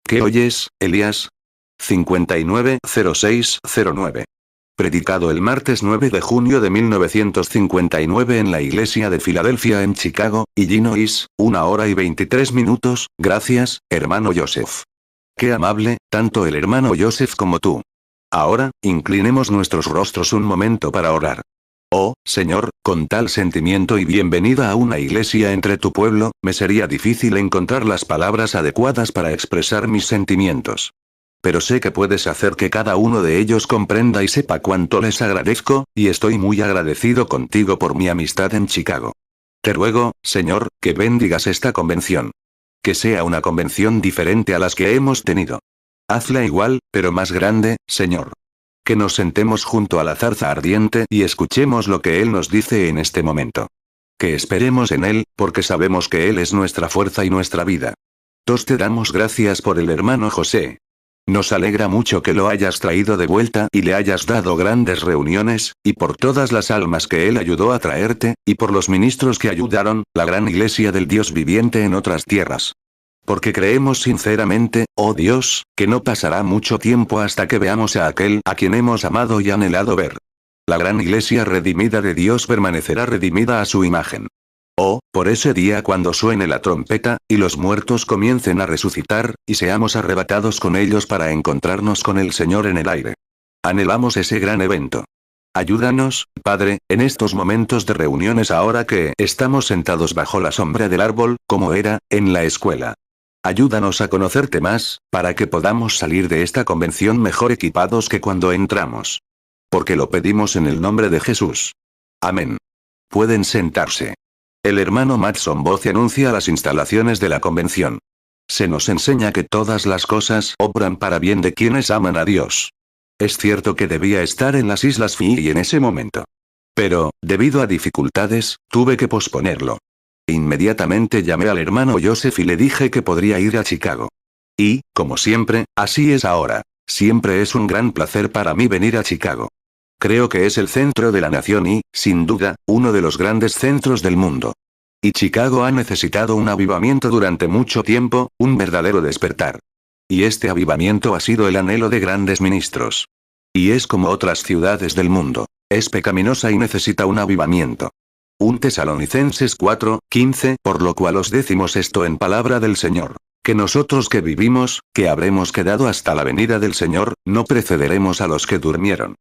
¿Qué oyes, Elías? 590609. Predicado el martes 9 de junio de 1959 en la iglesia de Filadelfia en Chicago, Illinois, 1 hora y 23 minutos, gracias, hermano Joseph. Qué amable, tanto el hermano Joseph como tú. Ahora, inclinemos nuestros rostros un momento para orar. Oh, Señor, con tal sentimiento y bienvenida a una iglesia entre tu pueblo, me sería difícil encontrar las palabras adecuadas para expresar mis sentimientos. Pero sé que puedes hacer que cada uno de ellos comprenda y sepa cuánto les agradezco, y estoy muy agradecido contigo por mi amistad en Chicago. Te ruego, Señor, que bendigas esta convención. Que sea una convención diferente a las que hemos tenido. Hazla igual, pero más grande, Señor. Que nos sentemos junto a la zarza ardiente y escuchemos lo que Él nos dice en este momento. Que esperemos en Él, porque sabemos que Él es nuestra fuerza y nuestra vida. Te damos gracias por el hermano José. Nos alegra mucho que lo hayas traído de vuelta y le hayas dado grandes reuniones, y por todas las almas que él ayudó a traerte, y por los ministros que ayudaron, la gran iglesia del Dios viviente en otras tierras. Porque creemos sinceramente, oh Dios, que no pasará mucho tiempo hasta que veamos a aquel a quien hemos amado y anhelado ver. La gran iglesia redimida de Dios permanecerá redimida a su imagen. Oh, por ese día cuando suene la trompeta, y los muertos comiencen a resucitar, y seamos arrebatados con ellos para encontrarnos con el Señor en el aire. Anhelamos ese gran evento. Ayúdanos, Padre, en estos momentos de reuniones ahora que estamos sentados bajo la sombra del árbol, como era, en la escuela. Ayúdanos a conocerte más, para que podamos salir de esta convención mejor equipados que cuando entramos. Porque lo pedimos en el nombre de Jesús. Amén. Pueden sentarse. El hermano Matson Both anuncia las instalaciones de la convención. Se nos enseña que todas las cosas obran para bien de quienes aman a Dios. Es cierto que debía estar en las Islas Fiji en ese momento. Pero, debido a dificultades, tuve que posponerlo. Inmediatamente llamé al hermano Joseph y le dije que podría ir a Chicago. Y, como siempre, así es ahora. Siempre es un gran placer para mí venir a Chicago. Creo que es el centro de la nación y, sin duda, uno de los grandes centros del mundo. Y Chicago ha necesitado un avivamiento durante mucho tiempo, un verdadero despertar. Y este avivamiento ha sido el anhelo de grandes ministros. Y es como otras ciudades del mundo. Es pecaminosa y necesita un avivamiento. 1 Tesalonicenses 4:15, por lo cual os decimos esto en palabra del Señor. Que nosotros que vivimos, que habremos quedado hasta la venida del Señor, no precederemos a los que durmieron.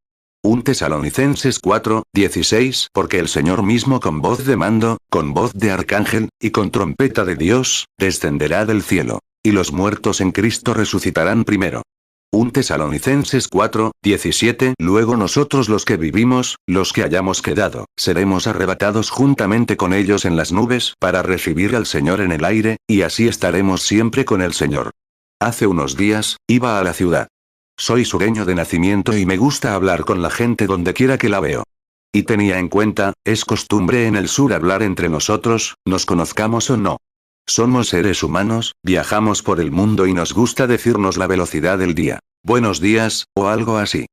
1 Tesalonicenses 4:16, porque el Señor mismo con voz de mando, con voz de arcángel, y con trompeta de Dios, descenderá del cielo. Y los muertos en Cristo resucitarán primero. 1 Tesalonicenses 4:17, luego nosotros los que vivimos, los que hayamos quedado, seremos arrebatados juntamente con ellos en las nubes para recibir al Señor en el aire, y así estaremos siempre con el Señor. Hace unos días, iba a la ciudad. Soy sureño de nacimiento y me gusta hablar con la gente donde quiera que la veo. Y tenía en cuenta, es costumbre en el sur hablar entre nosotros, nos conozcamos o no. Somos seres humanos, viajamos por el mundo y nos gusta decirnos la velocidad del día. Buenos días, o algo así.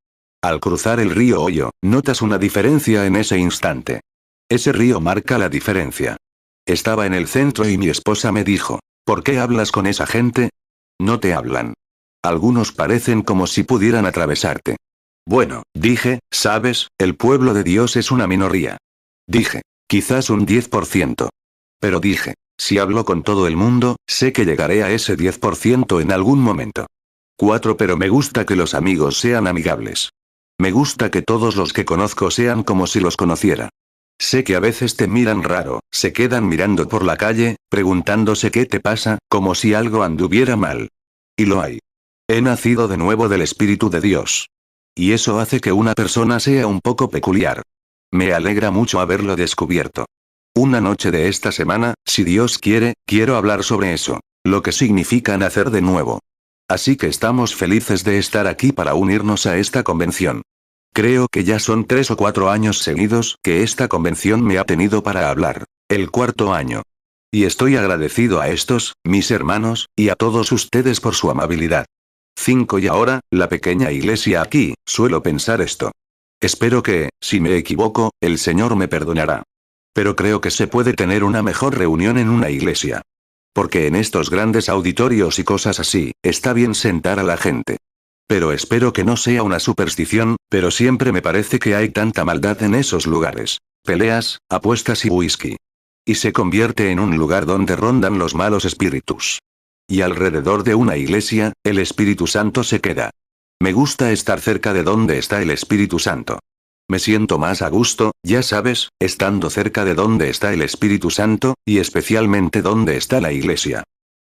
Al cruzar el río Ohio, notas una diferencia en ese instante. Ese río marca la diferencia. Estaba en el centro y mi esposa me dijo, ¿por qué hablas con esa gente? No te hablan. Algunos parecen como si pudieran atravesarte. Bueno, dije, sabes, el pueblo de Dios es una minoría. Dije, quizás un 10%. Pero dije, si hablo con todo el mundo, sé que llegaré a ese 10% en algún momento. 4 Pero me gusta que los amigos sean amigables. Me gusta que todos los que conozco sean como si los conociera. Sé que a veces te miran raro, se quedan mirando por la calle, preguntándose qué te pasa, como si algo anduviera mal. Y lo hay. He nacido de nuevo del Espíritu de Dios. Y eso hace que una persona sea un poco peculiar. Me alegra mucho haberlo descubierto. Una noche de esta semana, si Dios quiere, quiero hablar sobre eso, lo que significa nacer de nuevo. Así que estamos felices de estar aquí para unirnos a esta convención. Creo que ya son 3 o 4 años seguidos que esta convención me ha tenido para hablar. El 4º año. Y estoy agradecido a estos, mis hermanos, y a todos ustedes por su amabilidad. 5 Y ahora, la pequeña iglesia aquí, suelo pensar esto. Espero que, si me equivoco, el Señor me perdonará. Pero creo que se puede tener una mejor reunión en una iglesia. Porque en estos grandes auditorios y cosas así, está bien sentar a la gente. Pero espero que no sea una superstición, pero siempre me parece que hay tanta maldad en esos lugares. Peleas, apuestas y whisky. Y se convierte en un lugar donde rondan los malos espíritus. Y alrededor de una iglesia, el Espíritu Santo se queda. Me gusta estar cerca de donde está el Espíritu Santo. Me siento más a gusto, ya sabes, estando cerca de donde está el Espíritu Santo, y especialmente donde está la iglesia.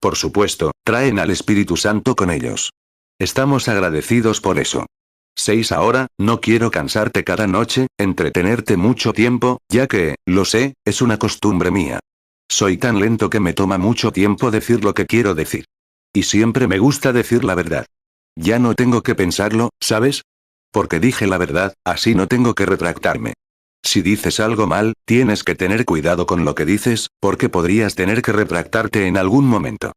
Por supuesto, traen al Espíritu Santo con ellos. Estamos agradecidos por eso. 6 Ahora, no quiero cansarte cada noche, entretenerte mucho tiempo, ya que, lo sé, es una costumbre mía. Soy tan lento que me toma mucho tiempo decir lo que quiero decir. Y siempre me gusta decir la verdad. Ya no tengo que pensarlo, ¿sabes? Porque dije la verdad, así no tengo que retractarme. Si dices algo mal, tienes que tener cuidado con lo que dices, porque podrías tener que retractarte en algún momento.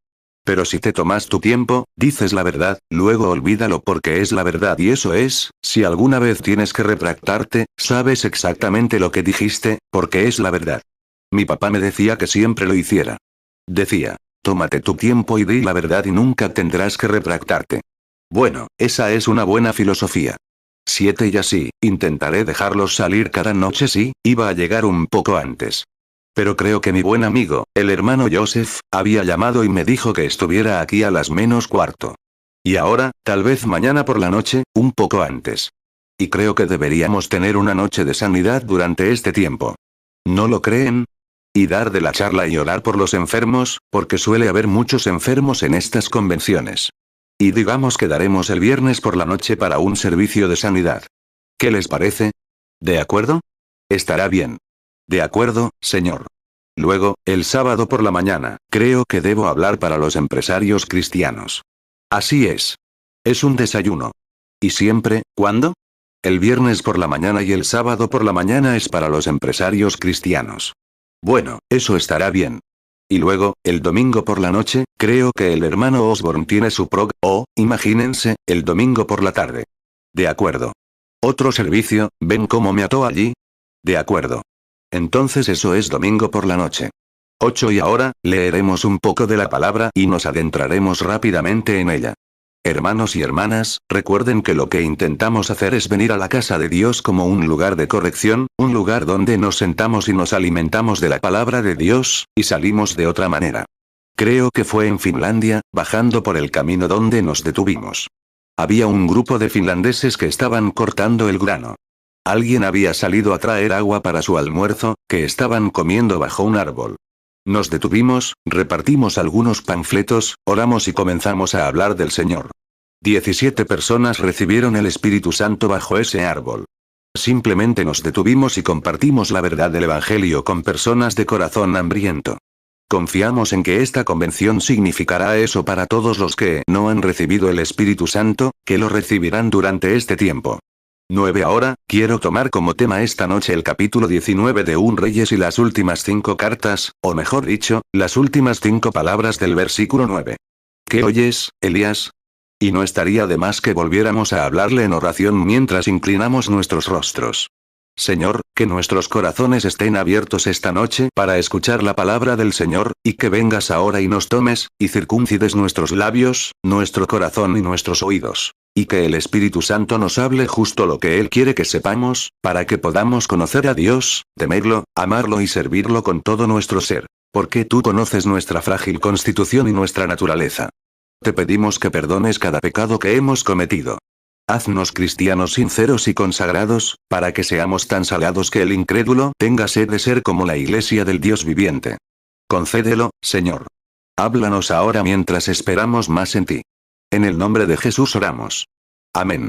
Pero si te tomas tu tiempo, dices la verdad, luego olvídalo porque es la verdad y eso es, si alguna vez tienes que retractarte, sabes exactamente lo que dijiste, porque es la verdad. Mi papá me decía que siempre lo hiciera. Decía, tómate tu tiempo y di la verdad y nunca tendrás que retractarte. Bueno, esa es una buena filosofía. 7 Y así, intentaré dejarlos salir cada noche sí, iba a llegar un poco antes. Pero creo que mi buen amigo, el hermano Joseph, había llamado y me dijo que estuviera aquí a las menos cuarto. Y ahora, tal vez mañana por la noche, un poco antes. Y creo que deberíamos tener una noche de sanidad durante este tiempo. ¿No lo creen? Y dar de la charla y orar por los enfermos, porque suele haber muchos enfermos en estas convenciones. Y digamos que daremos el viernes por la noche para un servicio de sanidad. ¿Qué les parece? ¿De acuerdo? Estará bien. De acuerdo, señor. Luego, el sábado por la mañana, creo que debo hablar para los empresarios cristianos. Así es. Es un desayuno. ¿Y siempre, cuándo? El viernes por la mañana y el sábado por la mañana es para los empresarios cristianos. Bueno, eso estará bien. Y luego, el domingo por la noche, creo que el hermano Osborne tiene su imagínense, el domingo por la tarde. De acuerdo. Otro servicio, ¿ven cómo me ató allí? De acuerdo. Entonces eso es domingo por la noche. 8 Y ahora, leeremos un poco de la palabra y nos adentraremos rápidamente en ella. Hermanos y hermanas, recuerden que lo que intentamos hacer es venir a la casa de Dios como un lugar de corrección, un lugar donde nos sentamos y nos alimentamos de la palabra de Dios, y salimos de otra manera. Creo que fue en Finlandia, bajando por el camino donde nos detuvimos. Había un grupo de finlandeses que estaban cortando el grano. Alguien había salido a traer agua para su almuerzo, que estaban comiendo bajo un árbol. Nos detuvimos, repartimos algunos panfletos, oramos y comenzamos a hablar del Señor. 17 personas recibieron el Espíritu Santo bajo ese árbol. Simplemente nos detuvimos y compartimos la verdad del Evangelio con personas de corazón hambriento. Confiamos en que esta convención significará eso para todos los que no han recibido el Espíritu Santo, que lo recibirán durante este tiempo. 9 Ahora, quiero tomar como tema esta noche el capítulo 19 de 1 Reyes y las últimas 5 cartas, o mejor dicho, las últimas 5 palabras del versículo 9. ¿Qué oyes, Elías? Y no estaría de más que volviéramos a hablarle en oración mientras inclinamos nuestros rostros. Señor, que nuestros corazones estén abiertos esta noche para escuchar la palabra del Señor, y que vengas ahora y nos tomes, y circuncides nuestros labios, nuestro corazón y nuestros oídos. Y que el Espíritu Santo nos hable justo lo que Él quiere que sepamos, para que podamos conocer a Dios, temerlo, amarlo y servirlo con todo nuestro ser. Porque tú conoces nuestra frágil constitución y nuestra naturaleza. Te pedimos que perdones cada pecado que hemos cometido. Haznos cristianos sinceros y consagrados, para que seamos tan salados que el incrédulo tenga sed de ser como la iglesia del Dios viviente. Concédelo, Señor. Háblanos ahora mientras esperamos más en ti. En el nombre de Jesús oramos. Amén.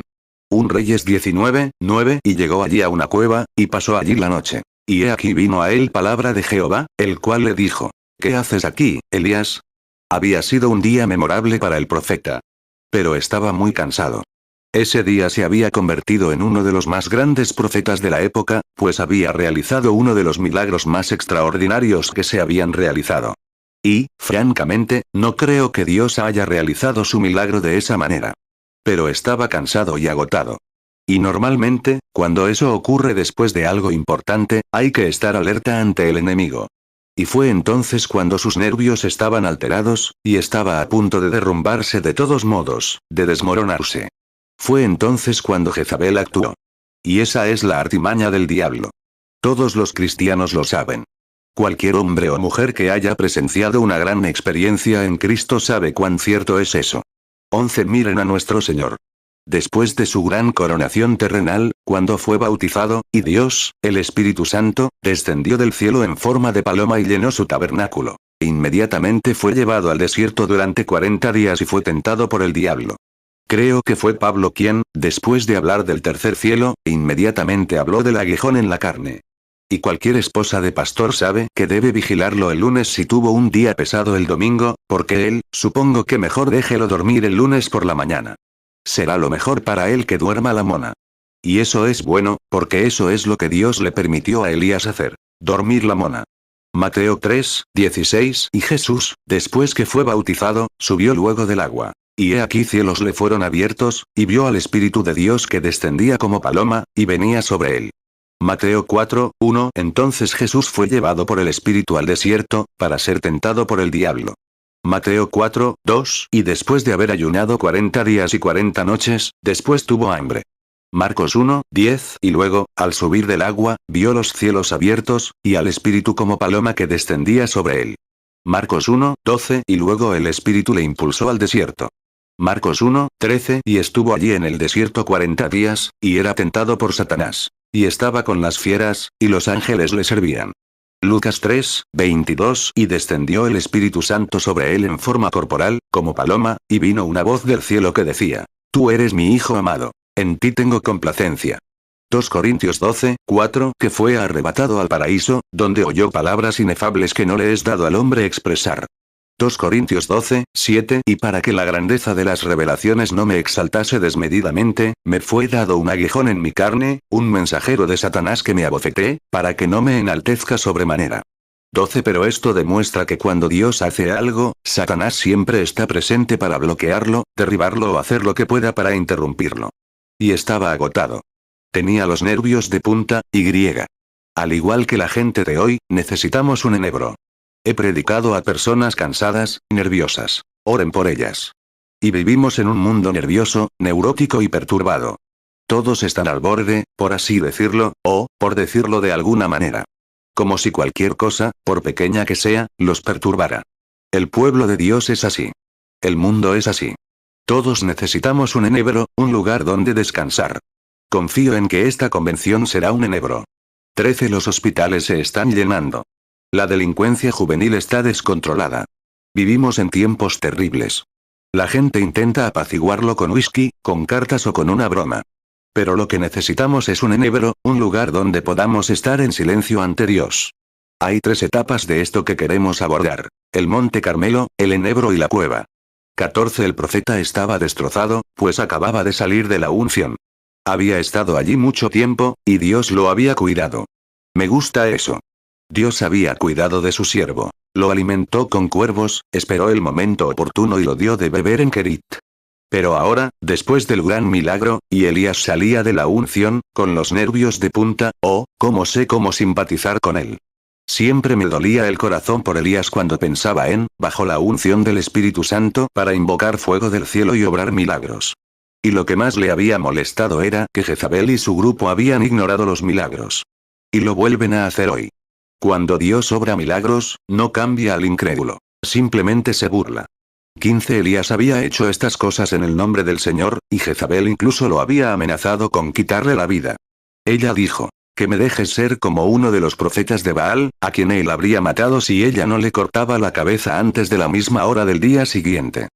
1 Reyes 19, 9 Y llegó allí a una cueva, y pasó allí la noche. Y he aquí vino a él palabra de Jehová, el cual le dijo: ¿Qué haces aquí, Elías? Había sido un día memorable para el profeta. Pero estaba muy cansado. Ese día se había convertido en uno de los más grandes profetas de la época, pues había realizado uno de los milagros más extraordinarios que se habían realizado. Y, francamente, no creo que Dios haya realizado su milagro de esa manera. Pero estaba cansado y agotado. Y normalmente, cuando eso ocurre después de algo importante, hay que estar alerta ante el enemigo. Y fue entonces cuando sus nervios estaban alterados, y estaba a punto de derrumbarse de todos modos, de desmoronarse. Fue entonces cuando Jezabel actuó. Y esa es la artimaña del diablo. Todos los cristianos lo saben. Cualquier hombre o mujer que haya presenciado una gran experiencia en Cristo sabe cuán cierto es eso. 11. Miren a nuestro Señor. Después de su gran coronación terrenal, cuando fue bautizado, y Dios, el Espíritu Santo, descendió del cielo en forma de paloma y llenó su tabernáculo. Inmediatamente fue llevado al desierto durante 40 días y fue tentado por el diablo. Creo que fue Pablo quien, después de hablar del tercer cielo, inmediatamente habló del aguijón en la carne. Y cualquier esposa de pastor sabe que debe vigilarlo el lunes si tuvo un día pesado el domingo, porque él, supongo que mejor déjelo dormir el lunes por la mañana. Será lo mejor para él que duerma la mona. Y eso es bueno, porque eso es lo que Dios le permitió a Elías hacer. Dormir la mona. Mateo 3, 16. Y Jesús, después que fue bautizado, subió luego del agua. Y he aquí cielos le fueron abiertos, y vio al Espíritu de Dios que descendía como paloma, y venía sobre él. Mateo 4, 1. Entonces Jesús fue llevado por el Espíritu al desierto, para ser tentado por el diablo. Mateo 4, 2. Y después de haber ayunado 40 días y 40 noches, después tuvo hambre. Marcos 1, 10. Y luego, al subir del agua, vio los cielos abiertos, y al Espíritu como paloma que descendía sobre él. Marcos 1, 12. Y luego el Espíritu le impulsó al desierto. Marcos 1, 13. Y estuvo allí en el desierto 40 días, y era tentado por Satanás. Y estaba con las fieras, y los ángeles le servían. Lucas 3, 22. Y descendió el Espíritu Santo sobre él en forma corporal, como paloma, y vino una voz del cielo que decía: Tú eres mi Hijo amado. En ti tengo complacencia. 2 Corintios 12, 4. Que fue arrebatado al paraíso, donde oyó palabras inefables que no le es dado al hombre expresar. 2 Corintios 12, 7. Y para que la grandeza de las revelaciones no me exaltase desmedidamente, me fue dado un aguijón en mi carne, un mensajero de Satanás que me abofeté, para que no me enaltezca sobremanera. 12. Pero esto demuestra que cuando Dios hace algo, Satanás siempre está presente para bloquearlo, derribarlo o hacer lo que pueda para interrumpirlo. Y estaba agotado. Tenía los nervios de punta, y griega. Al igual que la gente de hoy, necesitamos un enebro. He predicado a personas cansadas, nerviosas. Oren por ellas. Y vivimos en un mundo nervioso, neurótico y perturbado. Todos están al borde, por así decirlo, o, por decirlo de alguna manera. Como si cualquier cosa, por pequeña que sea, los perturbara. El pueblo de Dios es así. El mundo es así. Todos necesitamos un enebro, un lugar donde descansar. Confío en que esta convención será un enebro. 13. Los hospitales se están llenando. La delincuencia juvenil está descontrolada. Vivimos en tiempos terribles. La gente intenta apaciguarlo con whisky, con cartas o con una broma. Pero lo que necesitamos es un enebro, un lugar donde podamos estar en silencio ante Dios. Hay 3 etapas de esto que queremos abordar: el Monte Carmelo, el enebro y la cueva. 14. El profeta estaba destrozado, pues acababa de salir de la unción. Había estado allí mucho tiempo, y Dios lo había cuidado. Me gusta eso. Dios había cuidado de su siervo. Lo alimentó con cuervos, esperó el momento oportuno y lo dio de beber en Kerit. Pero ahora, después del gran milagro, y Elías salía de la unción, con los nervios de punta, cómo sé cómo simpatizar con él. Siempre me dolía el corazón por Elías cuando pensaba en, bajo la unción del Espíritu Santo, para invocar fuego del cielo y obrar milagros. Y lo que más le había molestado era que Jezabel y su grupo habían ignorado los milagros. Y lo vuelven a hacer hoy. Cuando Dios obra milagros, no cambia al incrédulo. Simplemente se burla. 15. Elías había hecho estas cosas en el nombre del Señor, y Jezabel incluso lo había amenazado con quitarle la vida. Ella dijo: que me dejes ser como uno de los profetas de Baal, a quien él habría matado si ella no le cortaba la cabeza antes de la misma hora del día siguiente.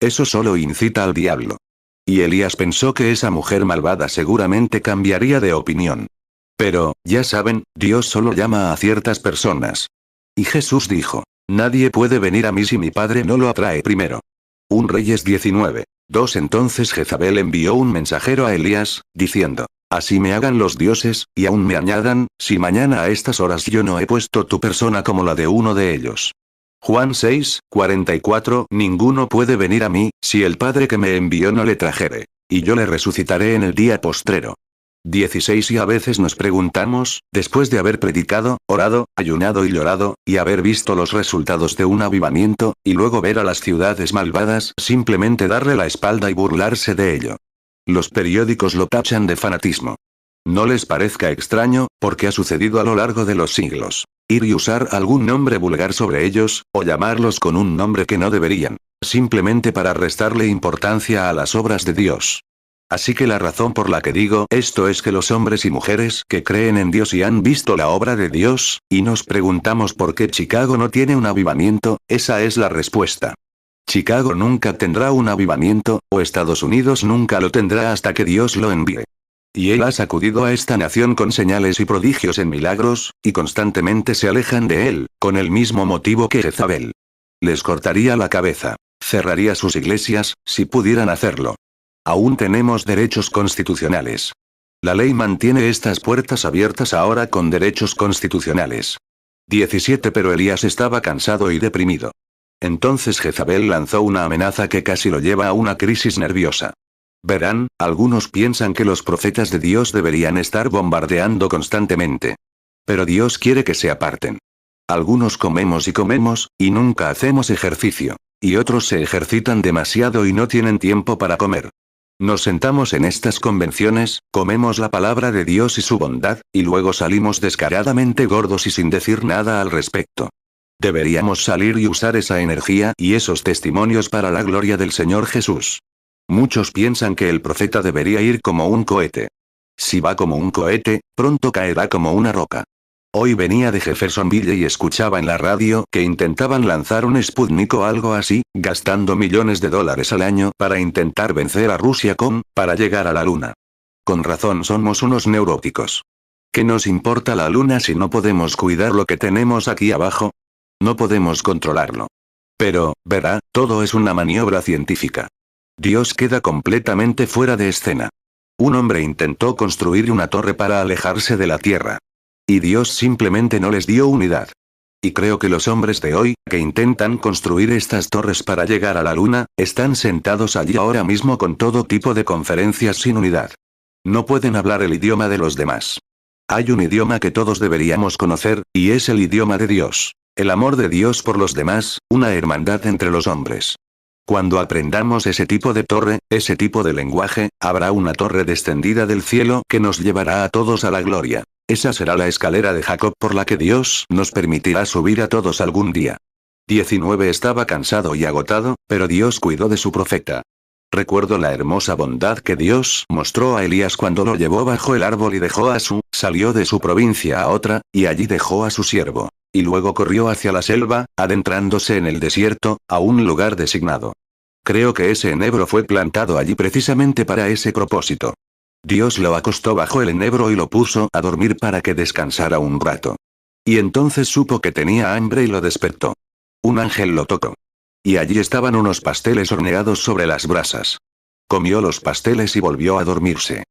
Eso solo incita al diablo. Y Elías pensó que esa mujer malvada seguramente cambiaría de opinión. Pero, ya saben, Dios solo llama a ciertas personas. Y Jesús dijo: nadie puede venir a mí si mi Padre no lo atrae primero. 1 Reyes 19. 2. Entonces Jezabel envió un mensajero a Elías, diciendo: así me hagan los dioses, y aún me añadan, si mañana a estas horas yo no he puesto tu persona como la de uno de ellos. Juan 6, 44. Ninguno puede venir a mí, si el Padre que me envió no le trajere. Y yo le resucitaré en el día postrero. 16 Y a veces nos preguntamos, después de haber predicado, orado, ayunado y llorado, y haber visto los resultados de un avivamiento, y luego ver a las ciudades malvadas simplemente darle la espalda y burlarse de ello. Los periódicos lo tachan de fanatismo. No les parezca extraño, porque ha sucedido a lo largo de los siglos. Ir y usar algún nombre vulgar sobre ellos, o llamarlos con un nombre que no deberían, simplemente para restarle importancia a las obras de Dios. Así que la razón por la que digo esto es que los hombres y mujeres que creen en Dios y han visto la obra de Dios, y nos preguntamos por qué Chicago no tiene un avivamiento, esa es la respuesta. Chicago nunca tendrá un avivamiento, o Estados Unidos nunca lo tendrá hasta que Dios lo envíe. Y Él ha sacudido a esta nación con señales y prodigios en milagros, y constantemente se alejan de Él, con el mismo motivo que Jezabel. Les cortaría la cabeza. Cerraría sus iglesias, si pudieran hacerlo. Aún tenemos derechos constitucionales. La ley mantiene estas puertas abiertas ahora con derechos constitucionales. 17 Pero Elías estaba cansado y deprimido. Entonces Jezabel lanzó una amenaza que casi lo lleva a una crisis nerviosa. Verán, algunos piensan que los profetas de Dios deberían estar bombardeando constantemente. Pero Dios quiere que se aparten. Algunos comemos, y nunca hacemos ejercicio. Y otros se ejercitan demasiado y no tienen tiempo para comer. Nos sentamos en estas convenciones, comemos la palabra de Dios y su bondad, y luego salimos descaradamente gordos y sin decir nada al respecto. Deberíamos salir y usar esa energía y esos testimonios para la gloria del Señor Jesús. Muchos piensan que el profeta debería ir como un cohete. Si va como un cohete, pronto caerá como una roca. Hoy venía de Jeffersonville y escuchaba en la radio que intentaban lanzar un Sputnik o algo así, gastando millones de dólares al año para intentar vencer a Rusia para llegar a la luna. Con razón somos unos neuróticos. ¿Qué nos importa la luna si no podemos cuidar lo que tenemos aquí abajo? No podemos controlarlo. Pero, verá, todo es una maniobra científica. Dios queda completamente fuera de escena. Un hombre intentó construir una torre para alejarse de la Tierra. Y Dios simplemente no les dio unidad. Y creo que los hombres de hoy, que intentan construir estas torres para llegar a la luna, están sentados allí ahora mismo con todo tipo de conferencias sin unidad. No pueden hablar el idioma de los demás. Hay un idioma que todos deberíamos conocer, y es el idioma de Dios. El amor de Dios por los demás, una hermandad entre los hombres. Cuando aprendamos ese tipo de torre, ese tipo de lenguaje, habrá una torre descendida del cielo que nos llevará a todos a la gloria. Esa será la escalera de Jacob por la que Dios nos permitirá subir a todos algún día. 19 Estaba cansado y agotado, pero Dios cuidó de su profeta. Recuerdo la hermosa bondad que Dios mostró a Elías cuando lo llevó bajo el árbol y salió de su provincia a otra, y allí dejó a su siervo. Y luego corrió hacia la selva, adentrándose en el desierto, a un lugar designado. Creo que ese enebro fue plantado allí precisamente para ese propósito. Dios lo acostó bajo el enebro y lo puso a dormir para que descansara un rato. Y entonces supo que tenía hambre y lo despertó. Un ángel lo tocó. Y allí estaban unos pasteles horneados sobre las brasas. Comió los pasteles y volvió a dormirse.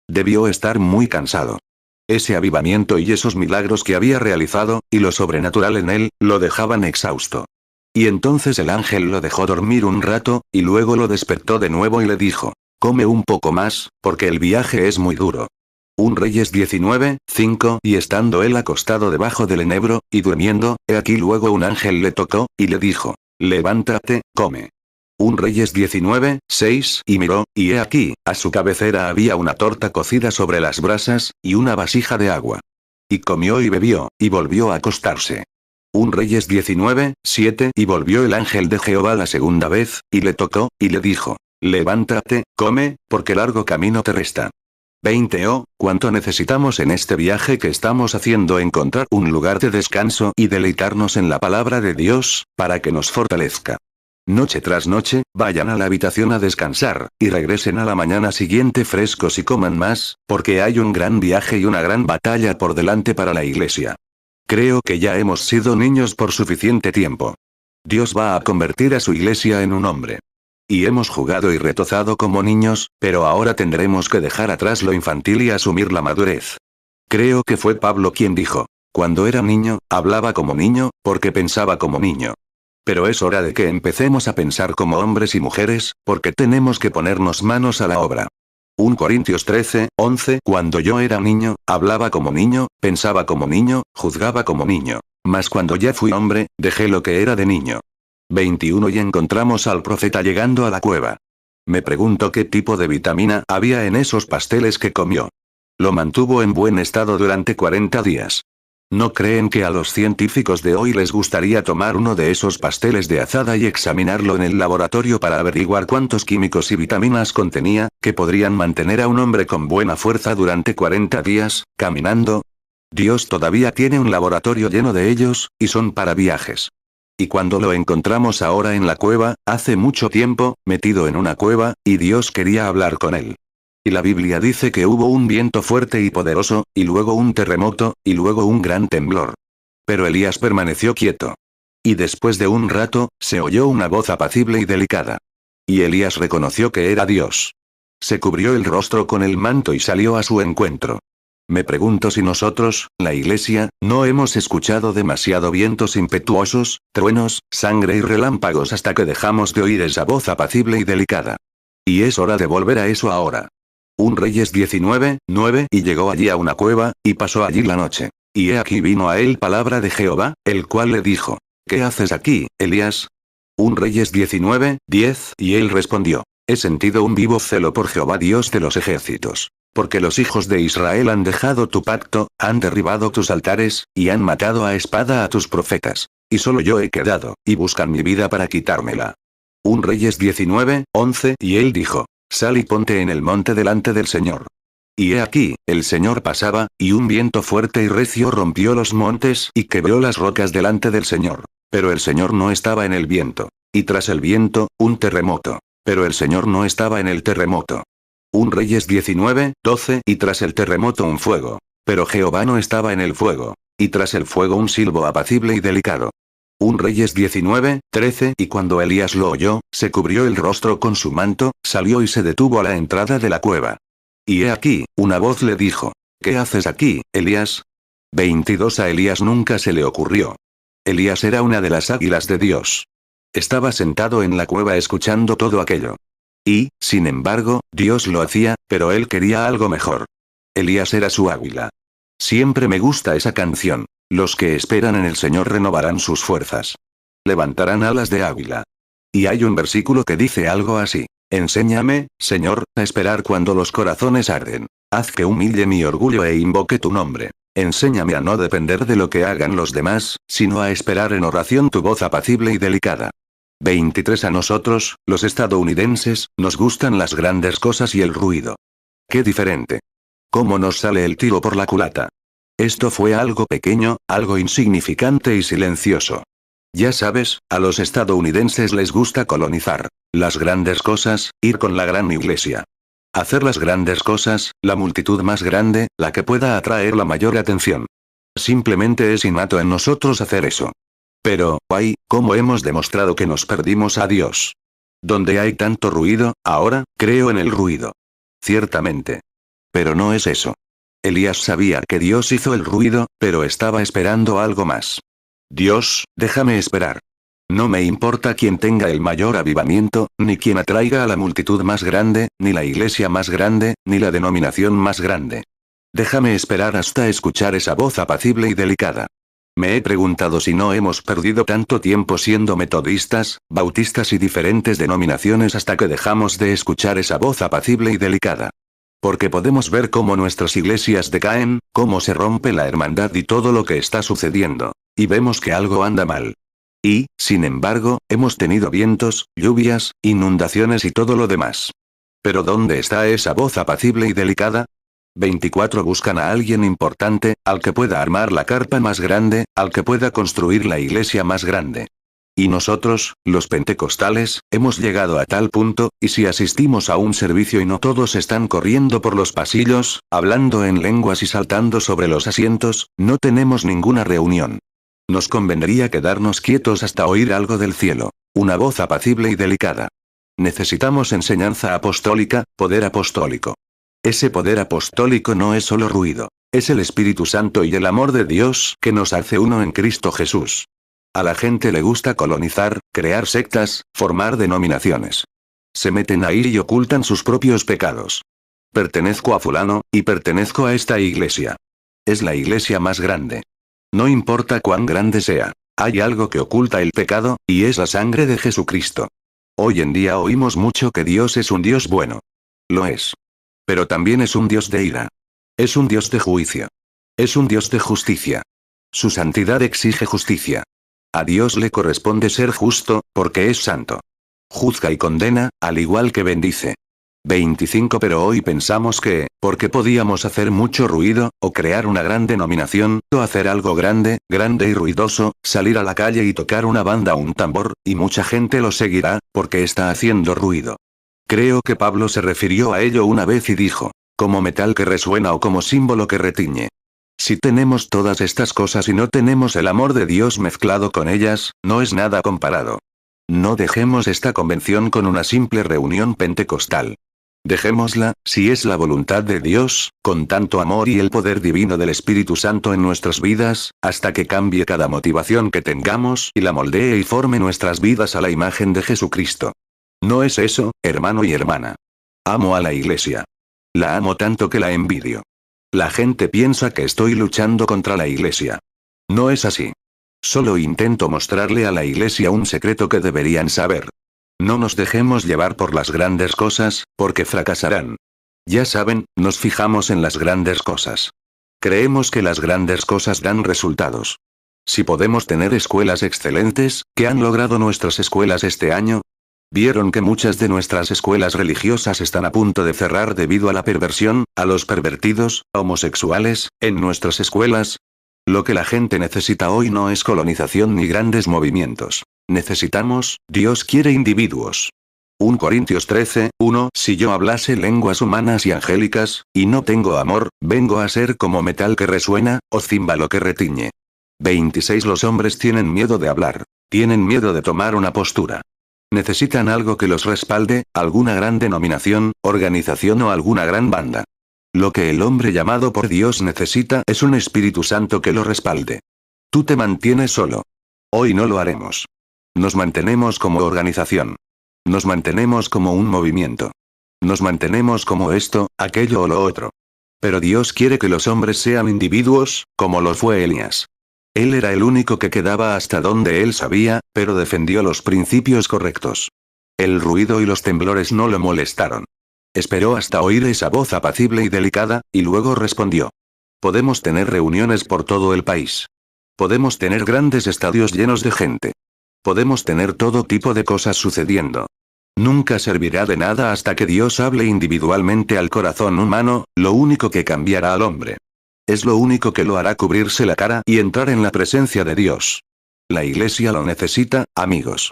Debió estar muy cansado. Ese avivamiento y esos milagros que había realizado, y lo sobrenatural en él, lo dejaban exhausto. Y entonces el ángel lo dejó dormir un rato, y luego lo despertó de nuevo y le dijo: come un poco más, porque el viaje es muy duro. Un Reyes 19:5 Y estando él acostado debajo del enebro, y durmiendo, he aquí luego un ángel le tocó, y le dijo: levántate, come. Un Reyes 19:6 Y miró, y he aquí, a su cabecera había una torta cocida sobre las brasas, y una vasija de agua. Y comió y bebió, y volvió a acostarse. Un Reyes 19:7 Y volvió el ángel de Jehová la segunda vez, y le tocó, y le dijo: levántate, come, porque largo camino te resta. 20 Oh, cuánto necesitamos en este viaje que estamos haciendo encontrar un lugar de descanso y deleitarnos en la palabra de Dios, para que nos fortalezca. Noche tras noche, vayan a la habitación a descansar, y regresen a la mañana siguiente frescos y coman más, porque hay un gran viaje y una gran batalla por delante para la iglesia. Creo que ya hemos sido niños por suficiente tiempo. Dios va a convertir a su iglesia en un hombre. Y hemos jugado y retozado como niños, pero ahora tendremos que dejar atrás lo infantil y asumir la madurez. Creo que fue Pablo quien dijo: cuando era niño, hablaba como niño, porque pensaba como niño. Pero es hora de que empecemos a pensar como hombres y mujeres, porque tenemos que ponernos manos a la obra. 1 Corintios 13:11. Cuando yo era niño, hablaba como niño, pensaba como niño, juzgaba como niño. Mas cuando ya fui hombre, dejé lo que era de niño. 21. Y encontramos al profeta llegando a la cueva. Me pregunto qué tipo de vitamina había en esos pasteles que comió. Lo mantuvo en buen estado durante 40 días. ¿No creen que a los científicos de hoy les gustaría tomar uno de esos pasteles de azada y examinarlo en el laboratorio para averiguar cuántos químicos y vitaminas contenía, que podrían mantener a un hombre con buena fuerza durante 40 días, caminando? Dios todavía tiene un laboratorio lleno de ellos, y son para viajes. Y cuando lo encontramos ahora en la cueva, hace mucho tiempo, metido en una cueva, y Dios quería hablar con él. Y la Biblia dice que hubo un viento fuerte y poderoso, y luego un terremoto, y luego un gran temblor. Pero Elías permaneció quieto. Y después de un rato, se oyó una voz apacible y delicada. Y Elías reconoció que era Dios. Se cubrió el rostro con el manto y salió a su encuentro. Me pregunto si nosotros, la iglesia, no hemos escuchado demasiado vientos impetuosos, truenos, sangre y relámpagos hasta que dejamos de oír esa voz apacible y delicada. Y es hora de volver a eso ahora. 1 Reyes 19:9. Y llegó allí a una cueva, y pasó allí la noche. Y he aquí vino a él palabra de Jehová, el cual le dijo: ¿Qué haces aquí, Elías? 1 Reyes 19:10. Y él respondió: He sentido un vivo celo por Jehová Dios de los ejércitos. Porque los hijos de Israel han dejado tu pacto, han derribado tus altares, y han matado a espada a tus profetas. Y solo yo he quedado, y buscan mi vida para quitármela. 1 Reyes 19:11. Y él dijo: Sal y ponte en el monte delante del Señor. Y he aquí, el Señor pasaba, y un viento fuerte y recio rompió los montes y quebró las rocas delante del Señor. Pero el Señor no estaba en el viento. Y tras el viento, un terremoto. Pero el Señor no estaba en el terremoto. 1 Reyes 19:12. Y tras el terremoto un fuego. Pero Jehová no estaba en el fuego. Y tras el fuego un silbo apacible y delicado. 1 Reyes 19:13. Y cuando Elías lo oyó, se cubrió el rostro con su manto, salió y se detuvo a la entrada de la cueva. Y he aquí, una voz le dijo: ¿Qué haces aquí, Elías? 22. A Elías nunca se le ocurrió. Elías era una de las águilas de Dios. Estaba sentado en la cueva escuchando todo aquello. Y, sin embargo, Dios lo hacía, pero él quería algo mejor. Elías era su águila. Siempre me gusta esa canción. Los que esperan en el Señor renovarán sus fuerzas. Levantarán alas de águila. Y hay un versículo que dice algo así: Enséñame, Señor, a esperar cuando los corazones arden. Haz que humille mi orgullo e invoque tu nombre. Enséñame a no depender de lo que hagan los demás, sino a esperar en oración tu voz apacible y delicada. 23. A nosotros, los estadounidenses, nos gustan las grandes cosas y el ruido. ¡Qué diferente! ¿Cómo nos sale el tiro por la culata? Esto fue algo pequeño, algo insignificante y silencioso. Ya sabes, a los estadounidenses les gusta colonizar. Las grandes cosas, ir con la gran iglesia. Hacer las grandes cosas, la multitud más grande, la que pueda atraer la mayor atención. Simplemente es innato en nosotros hacer eso. Pero, ay, ¿cómo hemos demostrado que nos perdimos a Dios? Donde hay tanto ruido, ahora, creo en el ruido. Ciertamente. Pero no es eso. Elías sabía que Dios hizo el ruido, pero estaba esperando algo más. Dios, déjame esperar. No me importa quién tenga el mayor avivamiento, ni quién atraiga a la multitud más grande, ni la iglesia más grande, ni la denominación más grande. Déjame esperar hasta escuchar esa voz apacible y delicada. Me he preguntado si no hemos perdido tanto tiempo siendo metodistas, bautistas y diferentes denominaciones hasta que dejamos de escuchar esa voz apacible y delicada. Porque podemos ver cómo nuestras iglesias decaen, cómo se rompe la hermandad y todo lo que está sucediendo. Y vemos que algo anda mal. Y, sin embargo, hemos tenido vientos, lluvias, inundaciones y todo lo demás. Pero ¿dónde está esa voz apacible y delicada? 24. Buscan a alguien importante, al que pueda armar la carpa más grande, al que pueda construir la iglesia más grande. Y nosotros, los pentecostales, hemos llegado a tal punto, y si asistimos a un servicio y no todos están corriendo por los pasillos, hablando en lenguas y saltando sobre los asientos, no tenemos ninguna reunión. Nos convendría quedarnos quietos hasta oír algo del cielo, una voz apacible y delicada. Necesitamos enseñanza apostólica, poder apostólico. Ese poder apostólico no es solo ruido, es el Espíritu Santo y el amor de Dios que nos hace uno en Cristo Jesús. A la gente le gusta colonizar, crear sectas, formar denominaciones. Se meten ahí y ocultan sus propios pecados. pertenezco a fulano, y pertenezco a esta iglesia. Es la iglesia más grande. No importa cuán grande sea. Hay algo que oculta el pecado, y es la sangre de Jesucristo. Hoy en día oímos mucho que Dios es un Dios bueno. Lo es. Pero también es un Dios de ira. Es un Dios de juicio. Es un Dios de justicia. Su santidad exige justicia. A Dios le corresponde ser justo, porque es santo. Juzga y condena, al igual que bendice. 25 Pero hoy pensamos que, porque podíamos hacer mucho ruido, o crear una gran denominación, o hacer algo grande, grande y ruidoso, salir a la calle y tocar una banda o un tambor, y mucha gente lo seguirá, porque está haciendo ruido. Creo que Pablo se refirió a ello una vez y dijo, como metal que resuena o como símbolo que retiñe. Si tenemos todas estas cosas y no tenemos el amor de Dios mezclado con ellas, no es nada comparado. No dejemos esta convención con una simple reunión pentecostal. Dejémosla, si es la voluntad de Dios, con tanto amor y el poder divino del Espíritu Santo en nuestras vidas, hasta que cambie cada motivación que tengamos y la moldee y forme nuestras vidas a la imagen de Jesucristo. ¿No es eso, hermano y hermana? Amo a la iglesia. La amo tanto que la envidio. La gente piensa que estoy luchando contra la iglesia. No es así. Solo intento mostrarle a la iglesia un secreto que deberían saber. No nos dejemos llevar por las grandes cosas, porque fracasarán. Ya saben, nos fijamos en las grandes cosas. Creemos que las grandes cosas dan resultados. Si podemos tener escuelas excelentes, ¿qué han logrado nuestras escuelas este año? ¿Vieron que muchas de nuestras escuelas religiosas están a punto de cerrar debido a la perversión, a los pervertidos, homosexuales, en nuestras escuelas? Lo que la gente necesita hoy no es colonización ni grandes movimientos. Necesitamos, Dios quiere individuos. 1 Corintios 13:1 Si yo hablase lenguas humanas y angélicas, y no tengo amor, vengo a ser como metal que resuena, o címbalo que retiñe. 26 Los hombres tienen miedo de hablar. Tienen miedo de tomar una postura. Necesitan algo que los respalde, alguna gran denominación, organización o alguna gran banda. Lo que el hombre llamado por Dios necesita es un Espíritu Santo que lo respalde. Tú te mantienes solo. Hoy no lo haremos. Nos mantenemos como organización. Nos mantenemos como un movimiento. Nos mantenemos como esto, aquello o lo otro. Pero Dios quiere que los hombres sean individuos, como lo fue Elías. Él era el único que quedaba hasta donde él sabía, pero defendió los principios correctos. El ruido y los temblores no lo molestaron. Esperó hasta oír esa voz apacible y delicada, y luego respondió. Podemos tener reuniones por todo el país. Podemos tener grandes estadios llenos de gente. Podemos tener todo tipo de cosas sucediendo. Nunca servirá de nada hasta que Dios hable individualmente al corazón humano, lo único que cambiará al hombre. Es lo único que lo hará cubrirse la cara y entrar en la presencia de Dios. La iglesia lo necesita, amigos.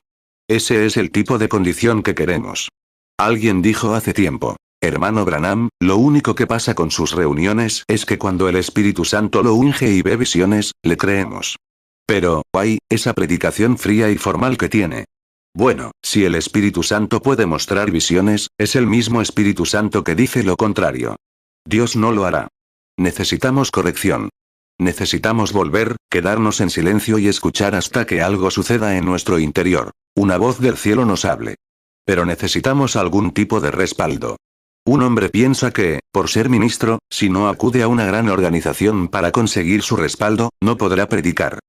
Ese es el tipo de condición que queremos. Alguien dijo hace tiempo, hermano Branham, lo único que pasa con sus reuniones es que cuando el Espíritu Santo lo unge y ve visiones, le creemos. Pero, ¡ay!, esa predicación fría y formal que tiene. Bueno, si el Espíritu Santo puede mostrar visiones, es el mismo Espíritu Santo que dice lo contrario. Dios no lo hará. Necesitamos corrección. Necesitamos volver, quedarnos en silencio y escuchar hasta que algo suceda en nuestro interior. Una voz del cielo nos hable. Pero necesitamos algún tipo de respaldo. Un hombre piensa que, por ser ministro, si no acude a una gran organización para conseguir su respaldo, no podrá predicar.